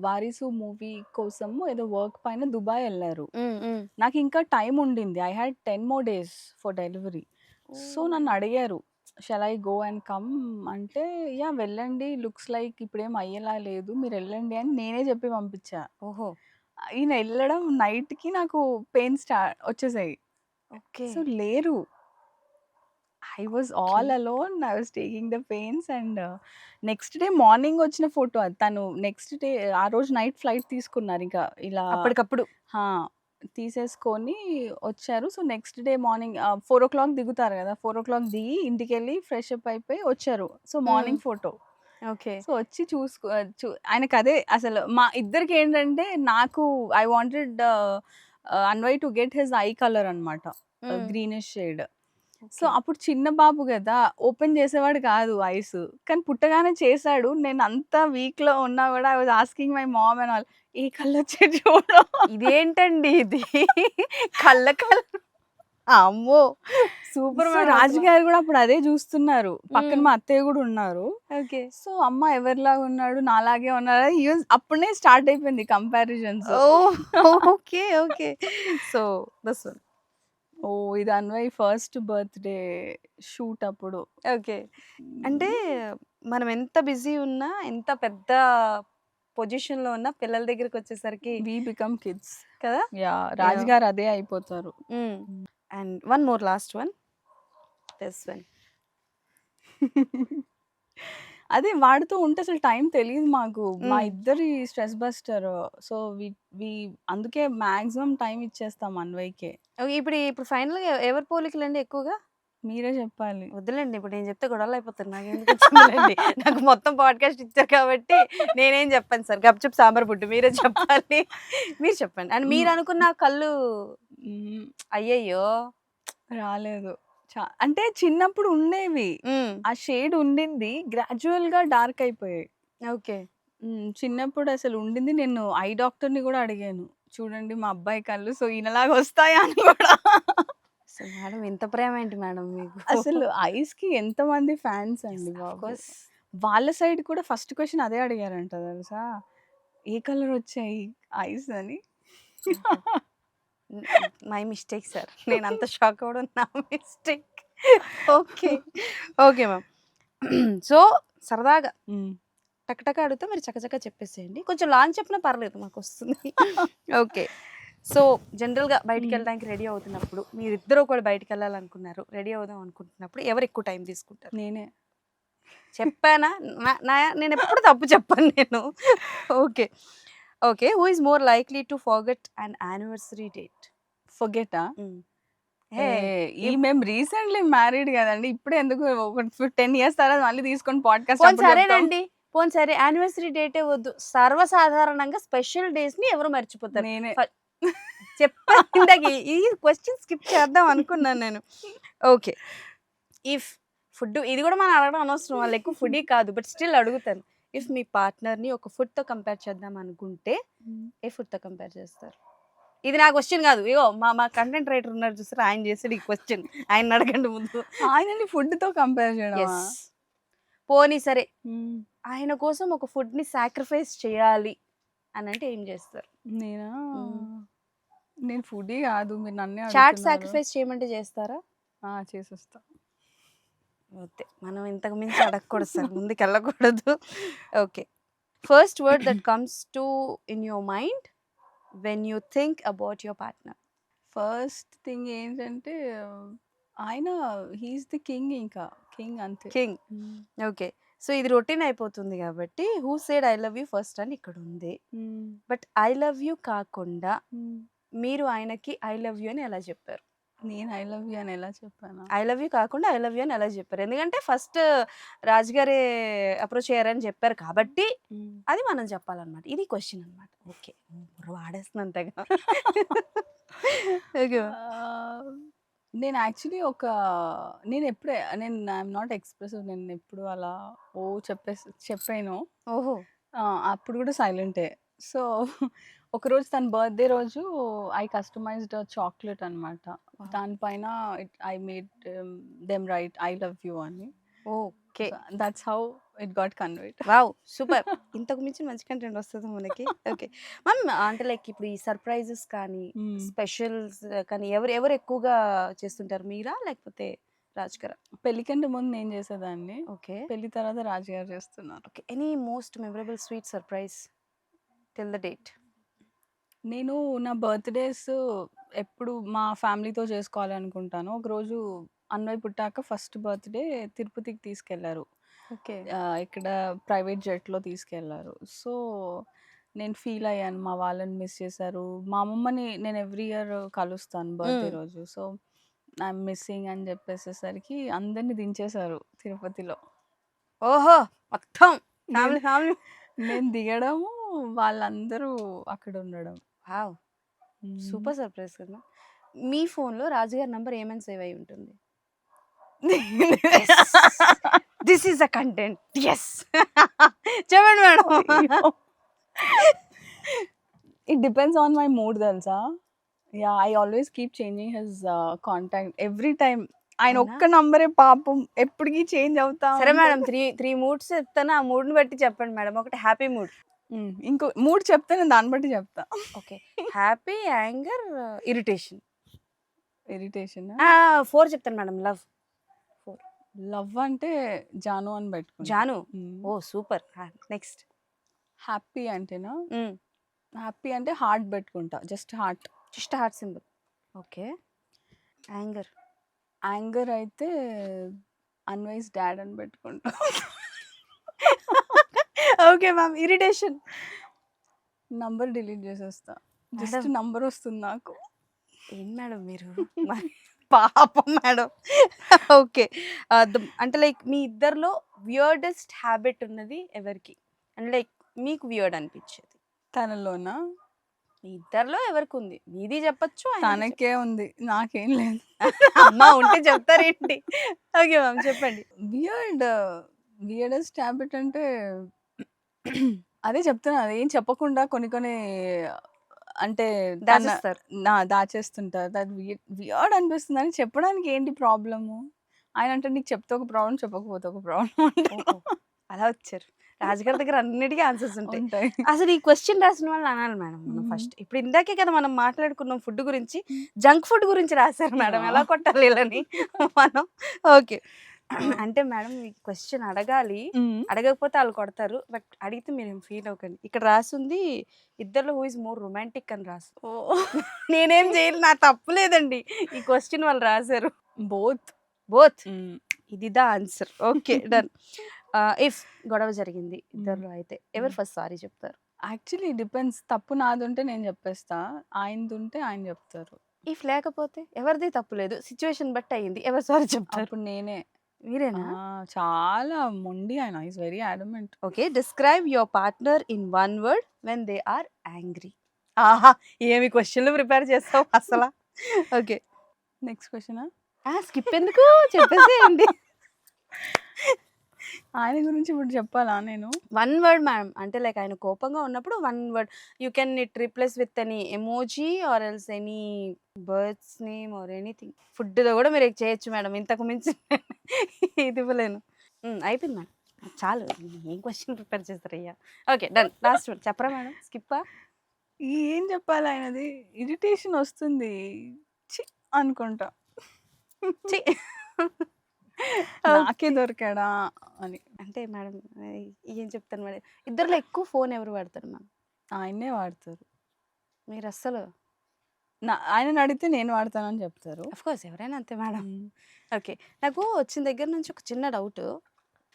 'వారీసు' మూవీ కోసము ఏదో వర్క్ పైన దుబాయ్ ఎళ్లారు. హ్మ్. హ్మ్. నాకింకా టైమ్ ఉండింది. I had 10 more days for delivery. So, oh! నన్ను అడిగారు, shall I go and come అంటే, యాహ్! వెళ్ళండి. లుక్స్ లైక్ ఇప్పుడేం అయ్యేలా లేదు. మీరెళ్ళండి అని నేనే చెప్పి పంపించా. ఓహో! ఈయన ఎళ్ళడం నైట్‌కి నాకు పెయిన్స్ వచ్చేసాయి. ఓకే. సో, లేరు. I was okay. All alone. I was taking the pains and next day morning వచ్చిన ఫోటో అది. తను నెక్స్ట్ డే ఆ రోజు నైట్ ఫ్లైట్ తీసుకున్నారింకా ఇలా అప్పటికప్పుడు. ఆ! తీసేసుకొని వచ్చారు. సో, నెక్స్ట్ డే మార్నింగ్ 4:00 దిగుతారు గదా! 4:00 దిగి ఇంటికెళ్ళి ఫ్రెష్ అప్ అయిపోయి వచ్చారు. సో, హ్మ్. Morning photo. ఓకే. సో, వచ్చి ఆయనకదే అసలు మా ఇద్దరికేంటంటే నాకు I wanted Anvay to get his I colour అనమాట. హ్మ్. Greenish shade. So, okay. అప్పుడు చిన్న బాబు గదా! ఓపెన్ చేసేవాడు కాదు ఐస్. కానీ పుట్టగానే చేశాడు. నేను అంత వీక్‌లో ఉన్నా గూడా I was asking my mom and all ఏ కళ్ళొచ్చాయి చూడు. ఇదేంటండి ఇది? కళ్ళ కలర్ అమ్మో! సూపర్ సో, మేడం అసల. రాజుగారు గూడా అప్పుడు అదే జూస్తున్నారు. పక్కన హ్మ్. మా అత్తయ్య గూడా ఉన్నారు. ఓకే. సో, అమ్మ ఎవరిలాగా ఉన్నాడు? నాలాగే ఉన్నాడా? అప్పుడే స్టార్ట్ అయిపోయింది comparisons. Oh! Okay. Okay. So, this one. Oh! ఇది అన్వయ్ ఫస్ట్ బర్త్‌డే షూట్ అప్పుడు. ఓకే. అంటే మనం ఎంత బిజీ ఉన్నా, ఎంత పెద్ద పొజిషన్‌లో ఉన్నా పిల్లల దగ్గరికొచ్చేసరికి వి బికమ్ కిడ్స్. కదా! యాహ్! యాహ్! రాజుగారు అదే అయిపోతారు. హ్మ్. And one more last one. This one. అదే వాడితో ఉంటే అసలు టైం తెలీదు మాకు. మా హ్మ్. ఇద్దరి స్ట్రెస్ బస్టర్. సో, వి వి అందుకే మాక్సిమం టైమ్ ఇచ్చేస్తాం అన్వయ్‌కే. ఓకే. ఇప్పుడు ఫైనల్‌గా ఎవరి పోలికలండి ఎక్కువగా? మీరే చెప్పాలి. వద్దులేండి. ఇప్పుడు నేను చెప్తే గొడవలయిపోతాయి. నాకెందుకొచ్చిందిలేండి. నాకు మొత్తం పాడ్‌కాస్ట్ ఇచ్చారు కాబట్టి నేనేం చెప్పను సార్. గప్‌చుప్ సాంబార్ బుడ్డు మీరే చెప్పాలి. మీరు చెప్పండి. అండ్ హ్మ్. మీరనుకున్న కళ్ళు హ్మ్. అయ్యయ్యో! రాలేదు. అంటే చిన్నప్పుడు ఉండేవి. హ్మ్. ఆ షేడ్ ఉండింది. గ్రాడ్యుయల్‌గా డార్క్ అయిపోయాయి. ఓకే. చిన్నప్పుడు అసలు ఉండింది. నేను ఐ డాక్టర్‌ని గూడా అడిగాను. చూడండి మా అబ్బాయి కళ్ళు సో ఈయనలాగా వస్తాయా అని గూడా. అసలు మేడం ఇంత ప్రేమ ఏంటి మేడం మీకు? అసలు ఐస్‌కి ఎంతమంది ఫ్యాన్స్ యెస్. అండి ఆఫ్ బాబు. కోర్స్. వాళ్ళ సైడ్ కూడా ఫస్ట్ క్వెషన్ అదే అడిగారంట తెలుసా? ఏ కలర్ వచ్చాయి ఐస్ అని. ఓహో! హ్మ్. My mistake sir. నేనంత షాక్ అవ్వడం నా mistake. Okay. Okay ma'am. So, సరదాగా హ్మ్. టక టక అడిగితే మీరు చకచక చెప్పేసేయండి. కొంచెం లాంగ్ చెప్పినా పర్లేదు మాకొస్తుంది. ఓకే. సో, జనరల్‌గా హ్మ్. బయటికెళ్ళడానికి రెడీ అవుతున్నప్పుడు మీరిద్దరూ కూడా బయటికెళ్ళాలనుకున్నారు. రెడీ అవుదాం అనుకుంటున్నప్పుడు ఎవరు ఎక్కువ టైం తీసుకుంటారు? నేనే. చెప్పానా? నా నా నేనెప్పుడు తప్పు చెప్పను నేను. Okay. Okay. Who is more likely to forget an anniversary date? ఫర్గెటా? హ్మ్. ఏ హే! ఇప్ మేము రీసెంట్‌లీ మ్యారీడ్ గదండీ! ఇప్పుడే ఎందుకు ఒక 10 ఇయర్స్ తర్వాత మళ్ళీ తీసుకొని పాడ్‌కాస్ట్ పోనీ అప్పుడు చెప్తాం. సరేనండి. పోనీ సరే యానివర్సరీ డేటే వద్దు. సర్వసాధారణంగా స్పెషల్ డేస్‌ని ఎవరు మర్చిపోతారు? నేనే. చెప్పాను ఇందాక ఈ క్వెషన్ స్కిప్ చేద్దాం అనుకున్నాను నేను. ఓకే. ఇఫ్ ఫుడ్ ఇది గూడా మనం అడగడం అనవసరం. వాళ్ళెక్కువ ఫుడీ కాదు. బట్ స్టిల్ అడుగుతాను. ఇఫ్ మీ పార్ట్నర్‌ని ఒక ఫుడ్‌తో కంపేర్ చేద్దాం అనుకుంటే, హ్మ్. ఏ ఫుడ్‌తో కంపేర్ చేస్తారు? ఇది నా క్వెషన్ గాదు. ఇగో మా మా కంటెంట్ రైటర్ ఉన్నారు చూసారా? ఆయన చేసాడు ఈ క్వెషన్. ఆయన్ని అడగండి ముందు. ఆయనని ఫుడ్‌తో కంపేర్ చేయడమా? యెస్. పోనీ సరే హ్మ్. ఆయన కోసం ఒక ఫుడ్‌ని సాక్రిఫైస్ చేయాలి అనంటే ఏం చేస్తారు? నేనా? హ్మ్. నేను ఫుడీ కాదు. మీరు నన్నే చాట్ అడుగుతున్నారు. సాక్రిఫైస్ చేయమంటే చేస్తారా? చేసేస్తా. వద్దే. మనం ఇంతకు మించి అడగకూడదు సార్. ముందుకెళ్ళకూడదు. Okay. First word that comes to in your mind when you think about your partner. First thing ఏంటంటే ఆయన హి ఈస్ ది కింగ్ ఇంకా. కింగ్ అంతే. కింగ్. హ్మ్. ఓకే. సో ఇది రొటీన్ అయిపోతుంది కాబట్టి who said I love you first అని ఇక్కడ ఉంది. హ్మ్. బట్ ఐ లవ్ యూ కాకుండా హ్మ్. మీరు ఆయనకి ఐ లవ్ యూ అని ఎలా చెప్పారు? నేను ఐ లవ్ యూ అని ఎలా చెప్పానా? ఐ లవ్ యూ కాకుండా ఐ లవ్ యూ అని ఎలా చెప్పారు? ఎందుకంటే ఫస్ట్ రాజు గారే అప్రోచ్ అయ్యారని చెప్పారు కాబట్టి హ్మ్. అది మనం చెప్పాలన్నమాట. ఇది క్వెషన్ అన్నమాట. ఓకే. బుర్ర వాడేస్తున్నాను తెగ. ఓకే. ఆహ్, నేను యాక్చువల్లీ నేను ఐయామ్ నాట్ ఎక్స్‌ప్రెసివ్. నేను ఎప్పుడు అలా చెప్పేయను. ఓహో! అప్పుడు కూడా సైలెంటే. సో, ఒకరోజు తన బర్త్‌డే రోజు ఐ కస్టమైజ్డ్ చాక్లేట్ అనమాట. వావ్! దానిపైన I made them write I love you అని. Okay. So, that's how it got conveyed. Wow! Super. ఇంతకు మించిన మంచి కంటెంట్ వస్తదా మనకి? ఓకే. మ్యామ్ అంటే లైక్ ఇప్పుడు ఈ సర్ప్రైజెస్ కానీ, హ్మ్. స్పెషల్స్ కానీ ఎవరు ఎక్కువగా చేస్తుంటారు? మీరా? లేకపోతే రాజు గారా? పెళ్లి కంటే ముందు నేను చేసేదాన్ని. ఓకే. పెళ్లి తర్వాత రాజుగారు చేస్తున్నారు. Okay. Any most memorable sweet surprise till the date? నేను నా బర్త్‌డేస్ ఎప్పుడు మా ఫ్యామిలీతో చేసుకోవాలనుకుంటాను. ఒకరోజు అన్వయ్ పుట్టాక ఫస్ట్ బర్త్‌డే తిరుపతికి తీసుకెళ్లారు. ఓకే. ఇక్కడ ప్రైవేట్ జెట్‌లో తీసుకెళ్లారు. సో, నేను ఫీల్ అయ్యాను. మా వాళ్ళని మిస్ చేశారు. మా అమ్మమ్మని నేను ఎవ్రీ ఇయర్ కలుస్తాను బర్త్‌డే హ్మ్. రోజు. సో, ఐయామ్ మిస్సింగ్ అని చెప్పేసేసరికి అందరిని దించేశారు తిరుపతిలో. ఓహో! మొత్తం నేను ఫ్యామిలీ. నేను దిగడము, వాళ్ళందరూ అక్కడ ఉండడం. వావ్! హ్మ్. సూపర్ సర్ప్రైజ్ కదా! మీ ఫోన్‌లో రాజుగారి నంబర్ ఏమని సేవ్ అయ్యి ఉంటుంది? Yes! This is the content. Yes! చెప్పండి మేడం. అయ్యో! It depends on my mood తెలుసా? Yeah! I always keep changing his contact every time. ఆయన అవునా? ఒక్క నంబరే పాపం ఎప్పటికి చేంజ్ అవుతా సరే మేడం. ఉంటది. 3 మూడ్స్ చెప్తాను. ఆ మూడ్‌ని బట్టి చెప్పండి మేడం. ఒకటి హ్యాపీ మూడ్. ఇంకో మూడ్ చెప్తే నేను దాన్ని బట్టి చెప్తా. ఓకే. Happy, anger, irritation. ఇరిటేషనా? 4 చెప్తాను మేడం. లవ్ 4. లవ్ అంటే జాను అని పెట్టుకుంటా. జాను. హ్మ్. ఓహ్! సూపర్. నెక్స్ట్. హ్యాపీ అంటేనా? హ్మ్. హ్యాపీ అంటే హార్ట్ పెట్టుకుంటా. Just heart. Just heart symbol. Okay. Anger. Anger అయితే అన్వయ్స్ డాడ్ అని పెట్టుకుంటా. Okay ma'am. Irritation. Number delete చేసేస్తా. జస్ట్ మేడం నంబర్ వస్తుంది నాకు. ఏంటి మేడం మీరు? మరి పాపం మేడం. ఓకే. అంటే లైక్ మీ ఇద్దరిలో వియర్డెస్ట్ హాబిట్ ఉన్నది ఎవరికి? అంటే లైక్ మీకు వియర్డ్ అనిపించేది. తనలోనా? మీ ఇద్దరిలో ఎవరికుంది? మీది చెప్పొచ్చు. ఆయనది తనకే ఉంది. నాకేం లేదు. అమ్మ ఉంటే చెప్తారేంటి? ఓకే మ్యామ్ చెప్పండి. వియర్డ్ వియర్డెస్ట్ హాబిట్ అంటే అదే చెప్తున్నా. అదేం చెప్పకుండా కొన్ని కొన్ని అంటే దాచేస్తారు. దాచేస్తుంటా. దట్ వియర్డ్ అనిపిస్తుందని చెప్పడానికి ఏంటి ప్రాబ్లము? ఆయన అంటే నీకు చెప్తే ఒక ప్రాబ్లమ్, చెప్పకపోతే ఒక ప్రాబ్లమ్ ఓహో! అలా వచ్చారు. రాజుగారి దగ్గర అన్నిటికి ఆన్సర్స్ ఉంటాయి. ఉంటాయి. అసలు ఈ క్వెషన్ రాసిన వాళ్ళని అనాలి మేడం మనం హ్మ్. ఫస్ట్. ఇప్పుడు ఇందాకే కదా మనం మాట్లాడుకున్నాం ఫుడ్ గురించి. హ్మ్. జంక్ ఫుడ్ గురించి రాసారు మేడం. ఎలా యాహ్! కొట్టాలి ఈళ్ళని మనం. ఓకే. అంటే మేడం ఈ క్వెషన్ అడగాలి. హ్మ్. అడగకపోతే ఆళ్ళు కొడతారు. బట్ అడిగితే మీరేం ఫీల్ అవ్వకండి. ఇక్కడ రాసుంది ఇద్దరిలో హూ ఈస్ మోర్ రొమాంటిక్ అని రాసు. ఓహ్! నేనేం చేయలేదు. నా తప్పు లేదండి. ఈ క్వెషన్ వాళ్ళు రాసారు. బోత్. బోత్. హ్మ్. ఇది the answer. Okay. Done. If గొడవ జరిగింది హ్మ్. ఇద్దరిలో అయితే ఎవరు హ్మ్. ఫస్ట్ సారీ చెప్తారు? Actually depends. తప్పు నాదుంటే నేను చెప్పేస్తా. ఆయనదుంటే ఆయన చెప్తారు. ఇఫ్ లేకపోతే ఎవరిది తప్పు లేదు. సిట్యుయేషన్ బట్టి అయింది. ఎవరు సారీ చెప్తారు? అప్పుడు నేనే. మీరేనా? చాలా మొండి ఆయన. He is very adamant. Okay. Describe your partner in one word when they are angry. ఆహా! ఏమి క్వెషన్‌లు ప్రిపేర్ చేసావు అసల. ఓకే. నెక్స్ట్ క్వెషనా? స్కిప్ ఎందుకు? చెప్పేసేయండి. ఆయన గురించి ఇప్పుడు చెప్పాలా నేను? One word ma'am. అంటే లైక్ ఆయన కోపంగా ఉన్నప్పుడు one word. You can it replace with any emoji or else any birds name or anything. ఫుడ్‌లో కూడా మీరు చేయొచ్చు మేడం. ఇంతకు మించి ఇది ఇవ్వలేను. అయిపోయింది మేడం. చాలు ఏం క్వశ్చన్ ప్రిపేర్ చేస్తారయ్యా. Okay done. లాస్ట్ వన్ చెప్పరా మేడం? స్కిప్పా? ఏం చెప్పాలి ఆయనది? ఇరిటేషన్ వస్తుంది. ఛీ! అనుకుంటా. ఛీ! నాకే ఓకే. దొరికాడా అని. అంటే మేడం ఏం చెప్తాను మేడం, ఇద్దరిలో ఎక్కువ ఫోన్ ఎవరు వాడతారు మ్యామ్? ఆయన్నే వాడతారు. మీరు అస్సలు ఆయనని అడిగితే నేను వాడతానని చెప్తారు. కోర్స్ ఎవరైనా అంతే మేడం. హ్మ్. ఓకే. నాకు వచ్చిన దగ్గర నుంచి ఒక చిన్న డౌట్.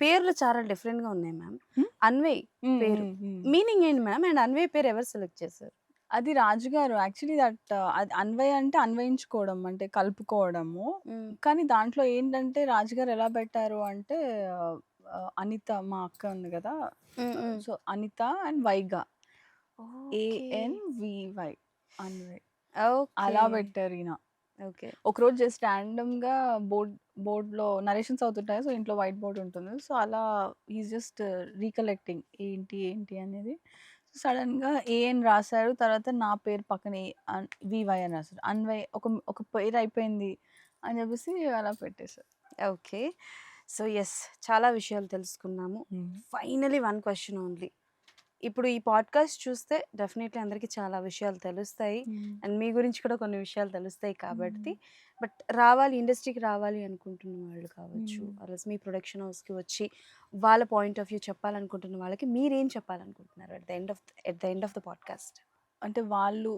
పేర్లు చాలా డిఫరెంట్‌గా ఉన్నాయి మ్యామ్. హ్మ్. అన్వయ్ హ్మ్. పేరు హ్మ్. హ్మ్. మీనింగ్ ఏంటి మ్యామ్? అండ్ అన్వయ్ పేరు ఎవరు సెలెక్ట్ చేశారు? అది రాజుగారు యాక్చువల్లీ అది అన్వయ్ అంటే అన్వయించుకోవడం అంటే కలుపుకోవడము. హ్మ్. కానీ దాంట్లో ఏంటంటే రాజుగారు ఎలా పెట్టారు అంటే అనిత మా అక్క ఉంది కదా! హ్మ్. హ్మ్. సో, అనిత అండ్ వైగా ఓకే. ANVY Anvay okay. అలా పెట్టారు ఈయన. ఓకే. ఒకరోజు జస్ట్ ర్యాండమ్‌గా బోర్డ్‌లో నరేషన్స్ అవుతుంటాయి. సో, ఇంట్లో వైట్ బోర్డ్ ఉంటుంది. సో, అలా ఈస్ జస్ట్ రీకలెక్టింగ్ ఏంటి అనేది. సడెన్‌గా ఏఎన్ రాసారు. తర్వాత నా పేరు పక్కన వివై అని రాసారు. అన్వయ్ ఒక పేరు అయిపోయింది అని చెప్పేసి అలా పెట్టేసారు. ఓకే. సో, యెస్ చాలా విషయాలు తెలుసుకున్నాము. Finally one question only. ఇప్పుడు ఈ పాడ్‌కాస్ట్ చూస్తే డెఫినెట్‌లీ అందరికి చాలా విషయాలు తెలుస్తాయి. అండ్ మీ గురించి కూడా కొన్ని విషయాలు తెలుస్తాయి కాబట్టి. బట్ ఇండస్ట్రీకి రావాలి అనుకుంటున్న వాళ్ళు కావచ్చు, ఆర్ఎల్స్ మీ ప్రొడక్షన్ హౌస్‌కి వచ్చి వాళ్ళ పాయింట్ ఆఫ్ వ్యూ చెప్పాలనుకుంటున్న వాళ్ళకి మీరేం చెప్పాలనుకుంటున్నారు at the end of the podcast? అంటే వాళ్ళు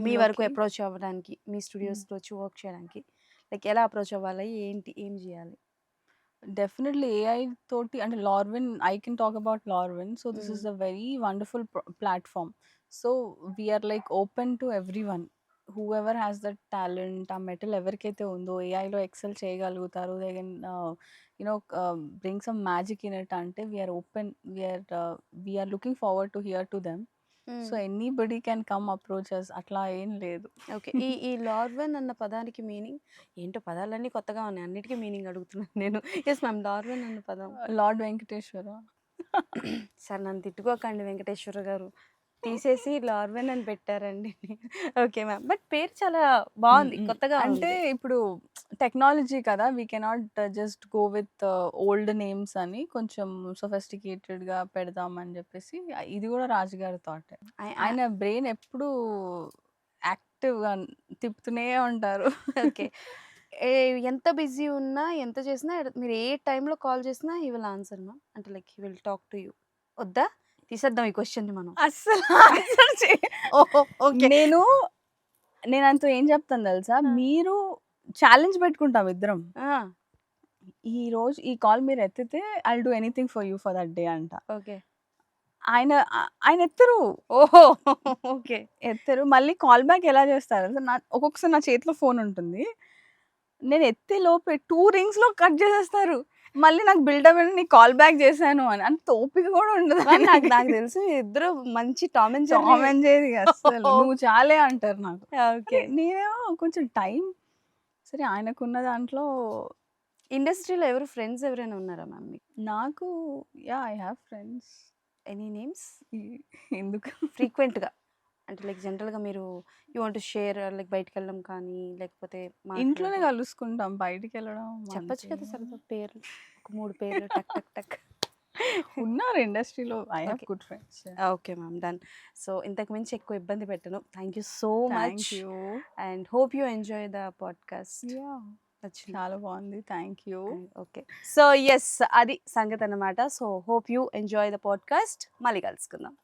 మీ వరకు ఫిల్మ్‌లోకి అప్రోచ్ అవ్వడానికి, మీ స్టూడియోస్‌లో వచ్చి వర్క్ చేయడానికి లైక్ ఎలా అప్రోచ్ అవ్వాలి? ఏం చేయాలి? డెఫినెట్లీ ఏఐ తోటి అంటే Larvin I can talk about Larvin. So, this hmm. Is a very wonderful platform. So, we are like open to everyone. Whoever has that talent ఆ మెటల్ ఎవరికైతే ఉందో ఏఐలో ఎక్సెల్ చేయగలుగుతారు. They can bring some magic in it అంటే we are open we are looking forward to hear to them. Hmm. So, anybody can come approach us అట్లా ఏం లేదు. ఓకే. ఈ ఈ లార్వెన్ అన్న పదానికి మీనింగ్ ఏంటో పదాలన్నీ కొత్తగా ఉన్నాయి. అన్నిటికి మీనింగ్ అడుగుతున్నాను నేను. Yes ma'am. లార్వెన్ అన్న పదం. లార్డ్ వెంకటేశ్వర. సార్ నన్ను తిట్టుకోకండి వెంకటేశ్వర గారు. తీసేసి లార్వెన్ అని పెట్టారండి. Okay ma'am. బట్ పేరు చాలా బావుంది. కొత్తగా అంటే ఉంది. ఇప్పుడు టెక్నాలజీ కదా! We cannot just go with old names అని కొంచెం సొఫిస్టికేటెడ్‌గా పెడదాం అని జెప్పేసి ఇది గూడా రాజుగారి థాటే. ఐ ఐ ఆయన బ్రెయిన్ ఎప్పుడూ యాక్టివ్‌గా తిప్పుతూనే ఉంటారు. ఓకే. ఏ ఎంత బిజీ ఉన్నా, ఎంత చేసినా మీరు ఏ టైంలో కాల్ చేసినా హి విల్ ఆన్సర్ మ్యామ్. అంటే like he will talk to you. వద్దా? తీసేద్దాం ఈ క్వెషన్‌ని మనం. అస్సలు ఆన్సర్ చే ఓహో! ఓకే. నేను నేనంతో ఏం జెప్తాను దెలుసా? ఆ! మీరు ఛాలెంజ్ పెట్టుకుంటాం ఇద్దరం. ఆ! ఈరోజు ఈ కాల్ మీరు ఎత్తితే I will do anything for you for that day అంట. ఓకే. ఆయన ఎత్తరు. ఓహో! ఓకే. ఎత్తరు. మళ్ళీ కాల్ బ్యాక్ ఎలా చేస్తారు తెలుసా? ఒక్కొక్కసారి నా చేతిలో ఫోన్ ఉంటుంది. నేను ఎత్తే లోపే 2 రింగ్స్‌లో కట్ చేసేస్తారు. మళ్ళీ నాకు బిల్డప్ అని నీకు కాల్ బ్యాక్ చేశాను అని. అంత ఓపిక కూడా ఉండదు మ్యామ్ నాకు ఆయనకి. నాకు తెలిసి ఇద్దరు మంచి Tom and Jerry. Tom and Jerry అస్సలు. నువ్వు చాలే అంటారు నాకు. ఓకే. నేనేమో కొంచెం టైం సరే ఆయనకున్న దాంట్లో ఇండస్ట్రీలో ఎవరు ఫ్రెండ్స్ ఎవరైనా ఉన్నారా మ్యామ్ మీకు? నాకు I have friends. Any names? ఎందుకు? ఫ్రీక్వెంట్‌గా అంటే లైక్ జనరల్‌గా మీరు you want to share like బయటికెళ్ళడం కానీ లేకపోతే ఇంట్లోనే మాట్లాడడం. కలుసుకుంటాం. బయటికెళ్ళడం చెప్పొచ్చు అంతే. కదా సరదా పేర్లు. ఒక 3 పేర్లు టక్ టక్ టక్. ఉన్నారు ఇండస్ట్రీలో. I have okay. Good friends. Okay ma'am. Done. So ఇంతకు మించి ఎక్కువ ఇబ్బంది పెట్టను. Thank you so much thank you. And hope you enjoy the podcast. Yeah! నచ్చింది. చాలా బాగుంది. Thank you. Okay. So yes అది సంగతన్నమాట. So hope you enjoy the podcast. మళ్ళీ కలుసుకుందాం.